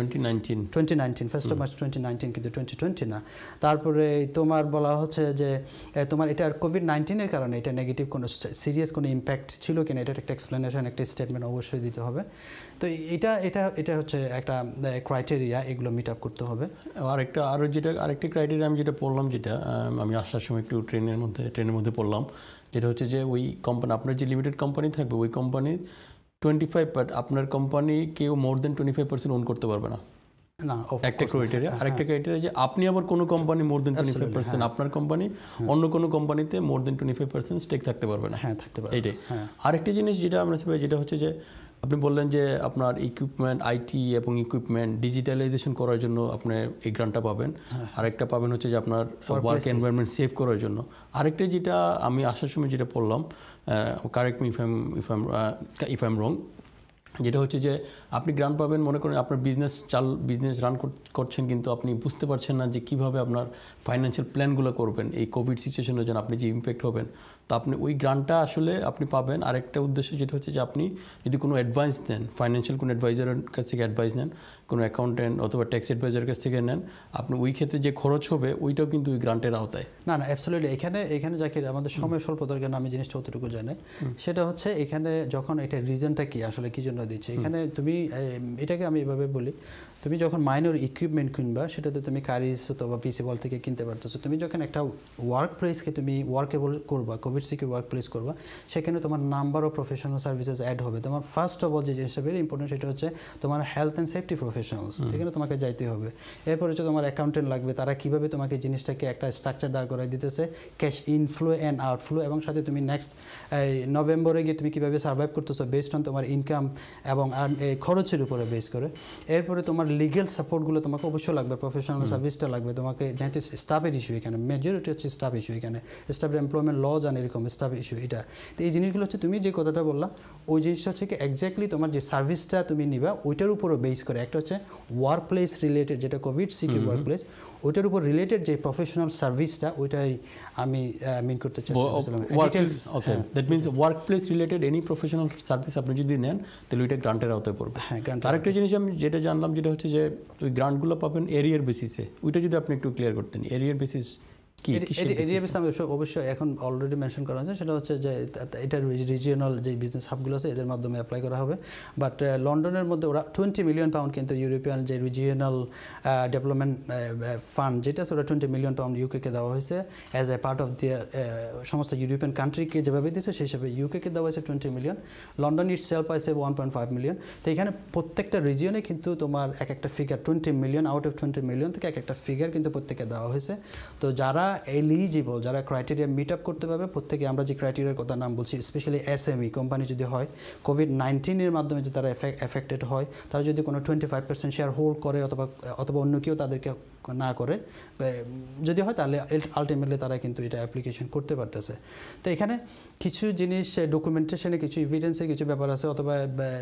2019
1st of March 2019, কিন্তু 2020 না। তারপরে তোমার বলা হচ্ছে যে তোমার এটা কোভিড-19 কারণে এটা নেগেটিভ কোনো সিরিয়াস কোনো ইম্প্যাক্ট ছিল কিনা এটা একটা এক্সপ্লেনেশন একটা স্টেটমেন্ট অবশ্যই দিতে হবে। তো এটা হচ্ছে একটা ক্রাইটেরিয়া, এগুলো মিট আপ করতে হবে।
আরেকটা ক্রাইটেরিয়া আমি যেটা পড়লাম, যেটা আমি আসার সময় একটু ট্রেনের মধ্যে পড়লাম, যেটা হচ্ছে যে ওই কোম্পানি, আপনার যে লিমিটেড কোম্পানি থাকবে ওই কোম্পানি 25, আপনার কোম্পানি কেউ মোর দেন 25% ওন করতে পারবে না, একটা ক্রাইটেরিয়া। আরেকটা ক্রাইটেরিয়া যে আপনি আবার কোনো কোম্পানি মোর দেন 25%, আপনার কোম্পানি অন্য কোনো কোম্পানিতে মোর দেন 25% স্টেক থাকতে পারবে না।
হ্যাঁ, থাকতে পারবে।
এইটাই আরেকটা জিনিস যেটা আমরা যেটা হচ্ছে যে আপনি বললেন যে আপনার ইকুইপমেন্ট, আইটি এবং ইকুইপমেন্ট ডিজিটালাইজেশন করার জন্য আপনি এই গ্রান্টটা পাবেন। আরেকটা পাবেন হচ্ছে যে আপনার ওয়ার্ক এনভায়রনমেন্ট সেভ করার জন্য। আরেকটা যেটা আমি আসার সময় যেটা পড়লাম, correct me if I am রং, যেটা হচ্ছে যে আপনি গ্রান্ট পাবেন, মনে করেন আপনার বিজনেস রান করছেন, কিন্তু আপনি বুঝতে পারছেন না যে কীভাবে আপনার ফাইন্যান্সিয়াল প্ল্যানগুলো করবেন এই কোভিড সিচুয়েশনের জন্য, আপনি যে ইম্প্যাক্ট হবেন, তো আপনি ওই গ্রান্টটা আসলে আপনি পাবেন। আরেকটা উদ্দেশ্য যেটা হচ্ছে যে আপনি যদি কোনো অ্যাডভাইস নেন, ফাইন্যান্সিয়াল কোনো অ্যাডভাইজারের কাছ থেকে অ্যাডভাইস নেন, কোনো অ্যাকাউন্টেন্ট অথবা ট্যাক্স অ্যাডভাইজারের কাছ থেকে নেন, আপনি ওই ক্ষেত্রে যে খরচ হবে ওইটাও কিন্তু ওই গ্রান্টের আওতায়।
না অ্যাবসলিউটলি। এখানে যাকে আমাদের সময় স্বল্পতার কারণে আমি জিনিসটা অতটুকু জানি, সেটা হচ্ছে এখানে যখন এটা রিজনটা কি আসলে কী জন্য দিচ্ছে, এখানে তুমি এটাকে আমি এভাবে বলি, তুমি যখন মাইনর ইকুইপমেন্ট কিনবা সেটাতে তুমি কারিজ অথবা পিসি বল থেকে কিনতে পারতেছো। তুমি যখন একটা ওয়ার্ক প্লেসকে তুমি ওয়ার্কেবল করবা, কোভিড সিকিউর ওয়ার্ক প্লেস করবা, সেখানে তোমার number of professional services add হবে। তোমার ফার্স্ট অফ অল যে জিনিসটা ভেরি ইম্পর্টেন্ট সেটা হচ্ছে তোমার হেলথ অ্যান্ড সেফটি প্রফেশনালস, এখানে তোমাকে যাইতে হবে। এরপর হচ্ছে তোমার অ্যাকাউন্টেন্ট লাগবে, তারা কীভাবে তোমাকে জিনিসটাকে একটা স্ট্রাকচার দাঁড় করাই দিতেছে, ক্যাশ ইনফ্লো অ্যান্ড আউটফ্লো, এবং সাথে তুমি নেক্সট নভেম্বরে গিয়ে তুমি কীভাবে সার্ভাইভ করতেছো বেসড অন তোমার ইনকাম এবং খরচের উপরে বেস করে। এরপরে তোমার লিগেল সাপোর্টগুলো তোমাকে অবশ্যই লাগবে, প্রফেশনাল সার্ভিসটা লাগবে তোমাকে, যেহেতু স্টাফের ইস্যু এখানে মেজরিটি হচ্ছে স্টাফ ইস্যু, এখানে স্টাফের এমপ্লয়মেন্ট ল জানে এরকম স্টাফ ইস্যু এটা। তো এই জিনিসগুলো হচ্ছে তুমি যে কথাটা বললা ওই জিনিসটা হচ্ছে কি এক্স্যাক্টলি তোমার যে সার্ভিসটা তুমি নিবা ওইটার উপরে বেস করে। একটা হচ্ছে ওয়ার্ক প্লেস রিলেটেড, যেটা কোভিড সিকিউর ওয়ার্ক প্লেস, ওইটার উপর রিলেটেড যে প্রফেশনাল সার্ভিসটা ওইটাই আমি মিন করতে চেষ্টা করছিলাম।
That means work place related any professional service আপনি যদি নেন তাহলে ওইটা গ্রান্টের আওতায় পড়বে। আরেকটা জিনিস আমি যেটা জানলাম যেটা হচ্ছে যে ওই গ্রান্টগুলো পাবেন এরিয়ার বেসিসে, ওইটা যদি আপনি একটু ক্লিয়ার করতেন, এরিয়ার বেসিস
এরিয়া বেস আমি অবশ্যই এখন অলরেডি মেনশন করা হয়েছে, সেটা হচ্ছে যে এটা রিজিওনাল যে বিজনেস হাবগুলো আছে এদের মাধ্যমে অ্যাপ্লাই করা হবে। বাট লন্ডনের মধ্যে ওরা 20 মিলিয়ন পাউন্ড কিন্তু ইউরোপিয়ান যে রিজিওনাল ডেভেলপমেন্ট ফান্ড যেটা আছে ওরা 20 মিলিয়ন পাউন্ড ইউকেকে দেওয়া হয়েছে as a part of the সমস্ত ইউরোপিয়ান কান্ট্রিকে যেভাবে দিয়েছে সেই হিসাবে ইউকেকে দেওয়া হয়েছে 20 মিলিয়ন, লন্ডন ইটসেলফ পাইছে 1.5 মিলিয়ন। তো এখানে প্রত্যেকটা রিজিয়নে কিন্তু তোমার এক একটা figure 20 million out of 20 million থেকে এক একটা ফিগার কিন্তু প্রত্যেকে দেওয়া হয়েছে। তো যারা এলিজিবল, যারা ক্রাইটেরিয়া মিট আপ করতে পারবে, প্রত্যেকে আমরা যে ক্রাইটেরিয়ার কথা নাম বলছি, স্পেশালি এসএমই কোম্পানি যদি হয়, কোভিড-19 মাধ্যমে যদি তারা এফেক্টেড হয়, তারা যদি কোনো 25% শেয়ার হোল্ড করে অথবা অন্য কেউ তাদেরকে না করে যদি হয়, তাহলে আলটিমেটলি তারা কিন্তু এটা অ্যাপ্লিকেশন করতে পারতেছে। তো এখানে কিছু জিনিস ডকুমেন্টেশনে, কিছু এভিডেন্সে কিছু ব্যাপার আছে, অথবা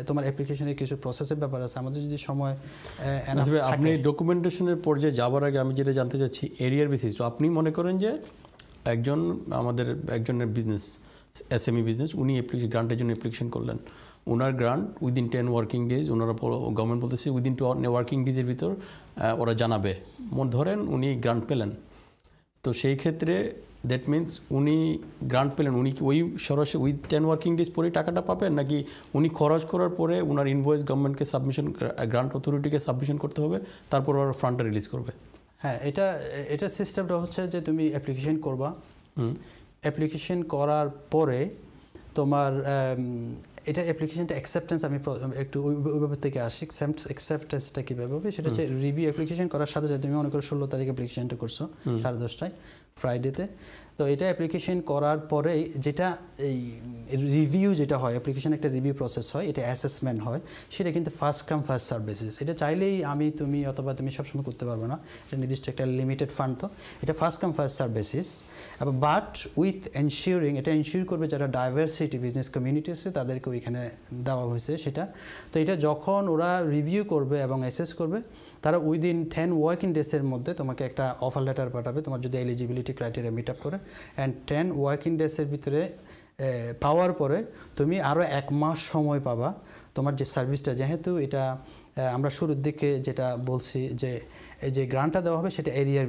তোমার অ্যাপ্লিকেশনের কিছু প্রসেসের ব্যাপার আছে। আমাদের যদি সময়
আপনি ডকুমেন্টেশনের পর্যায়ে যাওয়ার আগে আমি যেটা জানতে চাচ্ছি এরিয়ার বেসিস। আপনি মনে করেন যে একজনের বিজনেস, এসএমই বিজনেস, উনি গ্রান্টের জন্য অ্যাপ্লিকেশন করলেন, ওনার গ্রান্ট উইদিন 10 ওয়ার্কিং ডেজ, ওনারা গভর্নমেন্ট বলতেছে উইদিন 2 ওয়ার্কিং ডেজের ভিতর ওরা জানাবে। ধরেন উনি গ্রান্ট পেলেন, তো সেই ক্ষেত্রে দ্যাট মিনস উনি গ্রান্ট পেলেন, উনি কি ওই সরাসরি উইথ 10 ওয়ার্কিং ডেজ পরেই টাকাটা পাবেন, নাকি উনি খরচ করার পরে ওনার ইনভয়েস গভর্নমেন্টকে সাবমিশন, গ্রান্ট অথরিটিকে সাবমিশন করতে হবে, তারপর ওরা ফান্ডটা রিলিজ করবে?
হ্যাঁ, এটা সিস্টেমটা হচ্ছে যে তুমি অ্যাপ্লিকেশন করবা, অ্যাপ্লিকেশন করার পরে তোমার এটা অ্যাপ্লিকেশনটা অ্যাকসেপ্টেন্স, আমি একটু ওইভাবে থেকে আসি। অ্যাকসেপ্টেন্সটা কীভাবে হবে সেটা হচ্ছে রিভিউ অ্যাপ্লিকেশন করার সাথে সাথে তুমি মনে করো 16 তারিখে অ্যাপ্লিকেশনটা করছো 10:30 ফ্রাইডেতে, তো এটা অ্যাপ্লিকেশন করার পরে যেটা এই রিভিউ যেটা হয়, অ্যাপ্লিকেশন একটা রিভিউ প্রসেস হয়, এটা অ্যাসেসমেন্ট হয়, সেটা কিন্তু first come first serve basis. এটা চাইলেই তুমি অথবা তুমি সবসময় করতে পারবে না, এটা নির্দিষ্ট একটা লিমিটেড ফান্ড, তো এটা first come first serve basis. But with ensuring, এটা এনশিওর করবে যারা ডাইভার্সিটি বিজনেস কমিউনিটি আছে তাদেরকে ওইখানে দেওয়া হয়েছে সেটা। তো এটা যখন ওরা রিভিউ করবে এবং অ্যাসেস করবে, তারা উইদিন 10 ওয়ার্কিং ডেজের মধ্যে তোমাকে একটা অফার লেটার পাঠাবে, তোমার যদি এলিজিবিলিটি ক্রাইটেরিয়া মিট আপ করে, অ্যান্ড 10 ওয়ার্কিং ডেজের ভিতরে পাওয়ার পরে তুমি আরও 1 মাস সময় পাবা তোমার যে সার্ভিসটা, যেহেতু এটা আমরা শুরুর দিকে যেটা বলছি যে এই যে গ্রান্টটা দেওয়া হবে সেটা এরিয়ার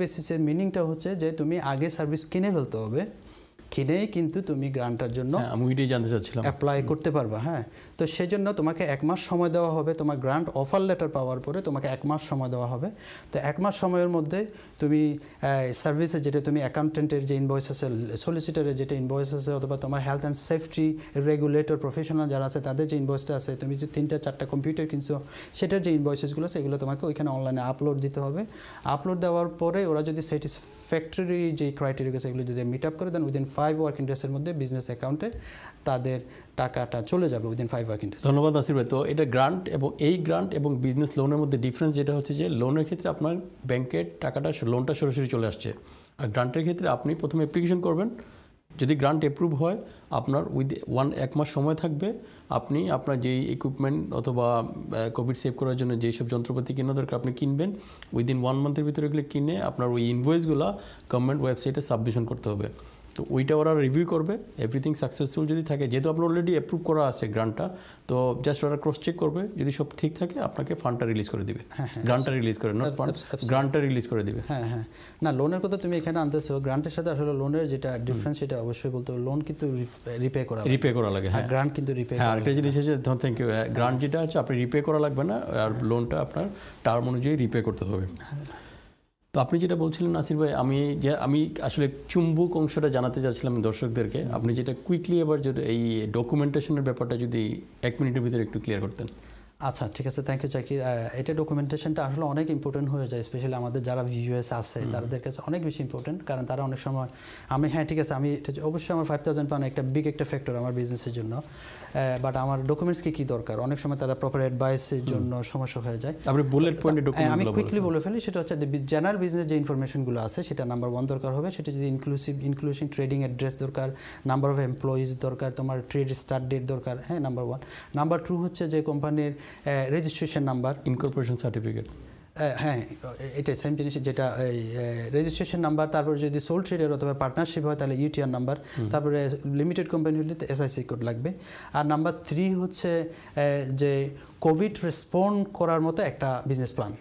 বেসিসের মিনিংটা হচ্ছে যে তুমি আগে সার্ভিস কিনে ফেলতে হবে, কিনেই কিন্তু তুমি গ্রান্টটার জন্য
আমি ওইটাই জানতে চাচ্ছিলাম
অ্যাপ্লাই করতে পারবা। হ্যাঁ, তো সেজন্য তোমাকে 1 মাস সময় দেওয়া হবে। তোমার গ্রান্ট অফার লেটার পাওয়ার পরে তোমাকে 1 মাস সময় দেওয়া হবে। তো 1 মাস সময়ের মধ্যে তুমি সার্ভিসে যেটা তুমি অ্যাকাউন্টেন্টের যে ইনভয়েস আছে, সলিসিটারের যেটা ইনভয়েস আছে, অথবা তোমার health and safety regulator professional যারা আছে তাদের যে ইনভয়েসটা আছে, তুমি যে 3-4টা কম্পিউটার কিনছো সেটার যে ইনভয়েসেসগুলো আছে এগুলো তোমাকে ওইখানে অনলাইনে আপলোড দিতে হবে। আপলোড দেওয়ার পরে ওরা যদি স্যাটিসফ্যাক্টরি যে ক্রাইটেরিয়া সেগুলো যদি মিট আপ করে দেন, উইদিন 5 ওয়ার্কিং ডেজের মধ্যে বিজনেস অ্যাকাউন্টে তাদের টাকাটা চলে যাবে উইদিন 5 ওয়ার্কিং ডেজ।
ধন্যবাদ নাসির ভাই। তো এটা গ্রান্ট এবং এই গ্রান্ট এবং বিজনেস লোনের মধ্যে ডিফারেন্স যেটা হচ্ছে যে লোনের ক্ষেত্রে আপনার ব্যাংকের টাকাটা লোনটা সরাসরি চলে আসছে, আর গ্রান্টের ক্ষেত্রে আপনি প্রথমে অ্যাপ্লিকেশন করবেন, যদি গ্রান্ট অ্যাপ্রুভ হয় আপনার উইথ 1 মাস সময় থাকবে, আপনি আপনার যেই ইকুইপমেন্ট অথবা কোভিড সেভ করার জন্য যেই সব যন্ত্রপাতি কেনা দরকার আপনি কিনবেন, উইদিন 1 মান্থের ভিতরে এগুলো কিনে আপনার ওই ইনভয়েসগুলো গভর্নমেন্ট ওয়েবসাইটে সাবমিশন করতে হবে। তো ওইটা ওরা রিভিউ করবে, এভরিথিং সাকসেসফুল যদি থাকে, যেহেতু আপনার অলরেডি অ্যাপ্রুভ করা আছে গ্রান্টটা, তো জাস্ট ওরা ক্রস চেক করবে, যদি সব ঠিক থাকে আপনাকে ফান্ডটা রিলিজ করে দিবে, গ্রান্টটা রিলিজ করে, নট ফান্ড, গ্রান্টটা রিলিজ করে দিবে।
হ্যাঁ হ্যাঁ, না লোনের কথা তুমি এখানে আনতেছো, গ্রান্টের সাথে আসলে লোনের যেটা ডিফারেন্স সেটা অবশ্যই বলতে হবে। লোন কিন্তু রিপে করা লাগে,
হ্যাঁ,
গ্রান্ট কিন্তু রিপে।
হ্যাঁ, আরেকটা জিনিস আছে, থ্যাংক ইউ, গ্রান্ট যেটা আছে আপনি রিপে করা লাগবে না, আর লোনটা আপনার টার্ম অনুযায়ী রিপে করতে হবে। তো আপনি যেটা বলছিলেন নাসির ভাই, আমি আসলে চুম্বক অংশটা জানাতে চাচ্ছিলাম দর্শকদেরকে, আপনি যেটা কুইকলি এবার যেটা এই ডকুমেন্টেশনের ব্যাপারটা যদি 1 মিনিটের ভিতরে একটু ক্লিয়ার করতেন।
আচ্ছা ঠিক আছে, থ্যাংক ইউ জাকির। এটা ডকুমেন্টেশনটা আসলে অনেক ইম্পর্টেন্ট হয়ে যায়, স্পেশালি আমাদের যারা ভিউয়ার্স আছে তাদের কাছে অনেক বেশি ইম্পর্টেন্ট, কারণ তারা অনেক সময় হ্যাঁ ঠিক আছে, আমি অবশ্যই আমার 5,000 পাউন্ড একটা বিগ একটা ফ্যাক্টর আমার বিজনেসের জন্য, বাট আমার ডকুমেন্টস কী দরকার, অনেক সময় তারা প্রপার অ্যাডভাইসের জন্য সমস্যা হয়ে যায়।
আপনি বুলেট পয়েন্টে
আমি কুইকলি বলে ফেলি, সেটা হচ্ছে জেনারেল বিজনেস যে ইনফরমেশনগুলো আছে সেটা নাম্বার 1 দরকার হবে, সেটা যদি ইনক্লুসিভ ট্রেডিং অ্যাড্রেস দরকার, নাম্বার অফ এমপ্লয়িজ দরকার, তোমার ট্রেড স্টার্ট ডেট দরকার, হ্যাঁ নাম্বার 1। নাম্বার 2 হচ্ছে যে কোম্পানির রেজিস্ট্রেশন নাম্বার,
ইনকর্পোরেশন সার্টিফিকেট,
হ্যাঁ এটাই সেম জিনিস, যেটা রেজিস্ট্রেশন নাম্বার, তারপরে যদি সোল ট্রেডার অথবা পার্টনারশিপ হয় তাহলে ইউটিআর নাম্বার, তারপরে লিমিটেড কোম্পানি হলে এসআইসি কোড লাগবে। আর নাম্বার 3 হচ্ছে যে কোভিড রেসপন্ড করার মতো একটা বিজনেস প্ল্যান,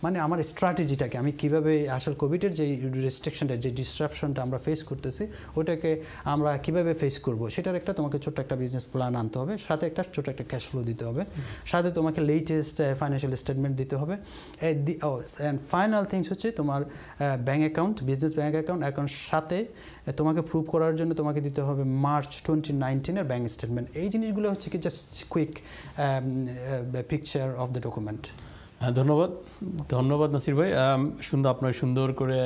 মানে আমার স্ট্র্যাটেজিটাকে আমি কীভাবে আসলে কোভিডের যে রেস্ট্রিকশনটা, যে ডিসরাপশনটা আমরা ফেস করতেছি ওটাকে আমরা কীভাবে ফেস করব, সেটার একটা তোমাকে ছোট্ট একটা বিজনেস প্ল্যান আনতে হবে, সাথে একটা ছোটো একটা ক্যাশ ফ্লো দিতে হবে, সাথে তোমাকে লেটেস্ট ফাইন্যান্সিয়াল স্টেটমেন্ট দিতে হবে। অ্যান্ড ফাইনাল থিংস হচ্ছে তোমার bank account, business bank account সাথে তোমাকে প্রুভ করার জন্য তোমাকে দিতে হবে মার্চ 2019-এর ব্যাঙ্ক স্টেটমেন্ট। এই জিনিসগুলো হচ্ছে কি just quick picture of the document.
হ্যাঁ, ধন্যবাদ নাসির ভাই, আপনার সুন্দর করে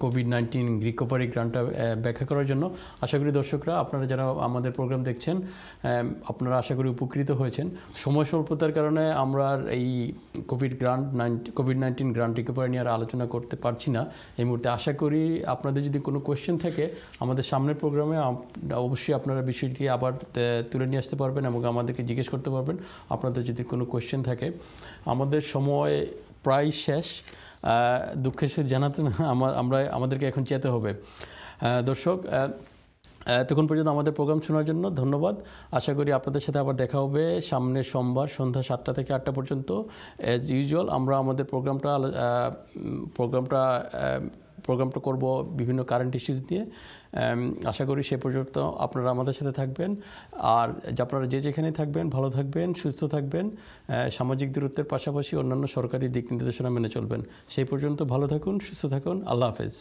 কোভিড-19 রিকভারি গ্রান্টটা ব্যাখ্যা করার জন্য। আশা করি দর্শকরা, আপনারা যারা আমাদের প্রোগ্রাম দেখছেন, আপনারা আশা করি উপকৃত হয়েছেন। সময় স্বল্পতার কারণে আমরা এই কোভিড-19 গ্রান্ট রিকভারি নিয়ে আর আলোচনা করতে পারছি না এই মুহূর্তে। আশা করি আপনাদের যদি কোনো কোয়েশ্চেন থাকে আমাদের সামনের প্রোগ্রামে অবশ্যই আপনারা বিষয়টি আবার তুলে নিয়ে আসতে পারবেন এবং আমাদেরকে জিজ্ঞেস করতে পারবেন আপনাদের যদি কোনো কোয়েশ্চেন থাকে। আমাদের সময় প্রায় শেষ, দুঃখের সাথে জানাতে না, আমাদেরকে এখন যেতে হবে। দর্শক, তখন পর্যন্ত আমাদের প্রোগ্রাম শোনার জন্য ধন্যবাদ। আশা করি আপনাদের সাথে আবার দেখা হবে সামনের সোমবার সন্ধ্যা 7টা থেকে 8টা পর্যন্ত। অ্যাজ ইউজুয়াল আমরা আমাদের প্রোগ্রামটা করব বিভিন্ন কারেন্ট ইস্যুস নিয়ে। আশা করি সে পর্যন্ত আপনারা আমাদের সাথে থাকবেন, আর আপনারা যেখানে থাকবেন ভালো থাকবেন, সুস্থ থাকবেন, সামাজিক দূরত্বের পাশাপাশি অন্যান্য সরকারি দিক নির্দেশনা মেনে চলবেন। সেই পর্যন্ত ভালো থাকুন, সুস্থ থাকুন, আল্লাহ হাফেজ।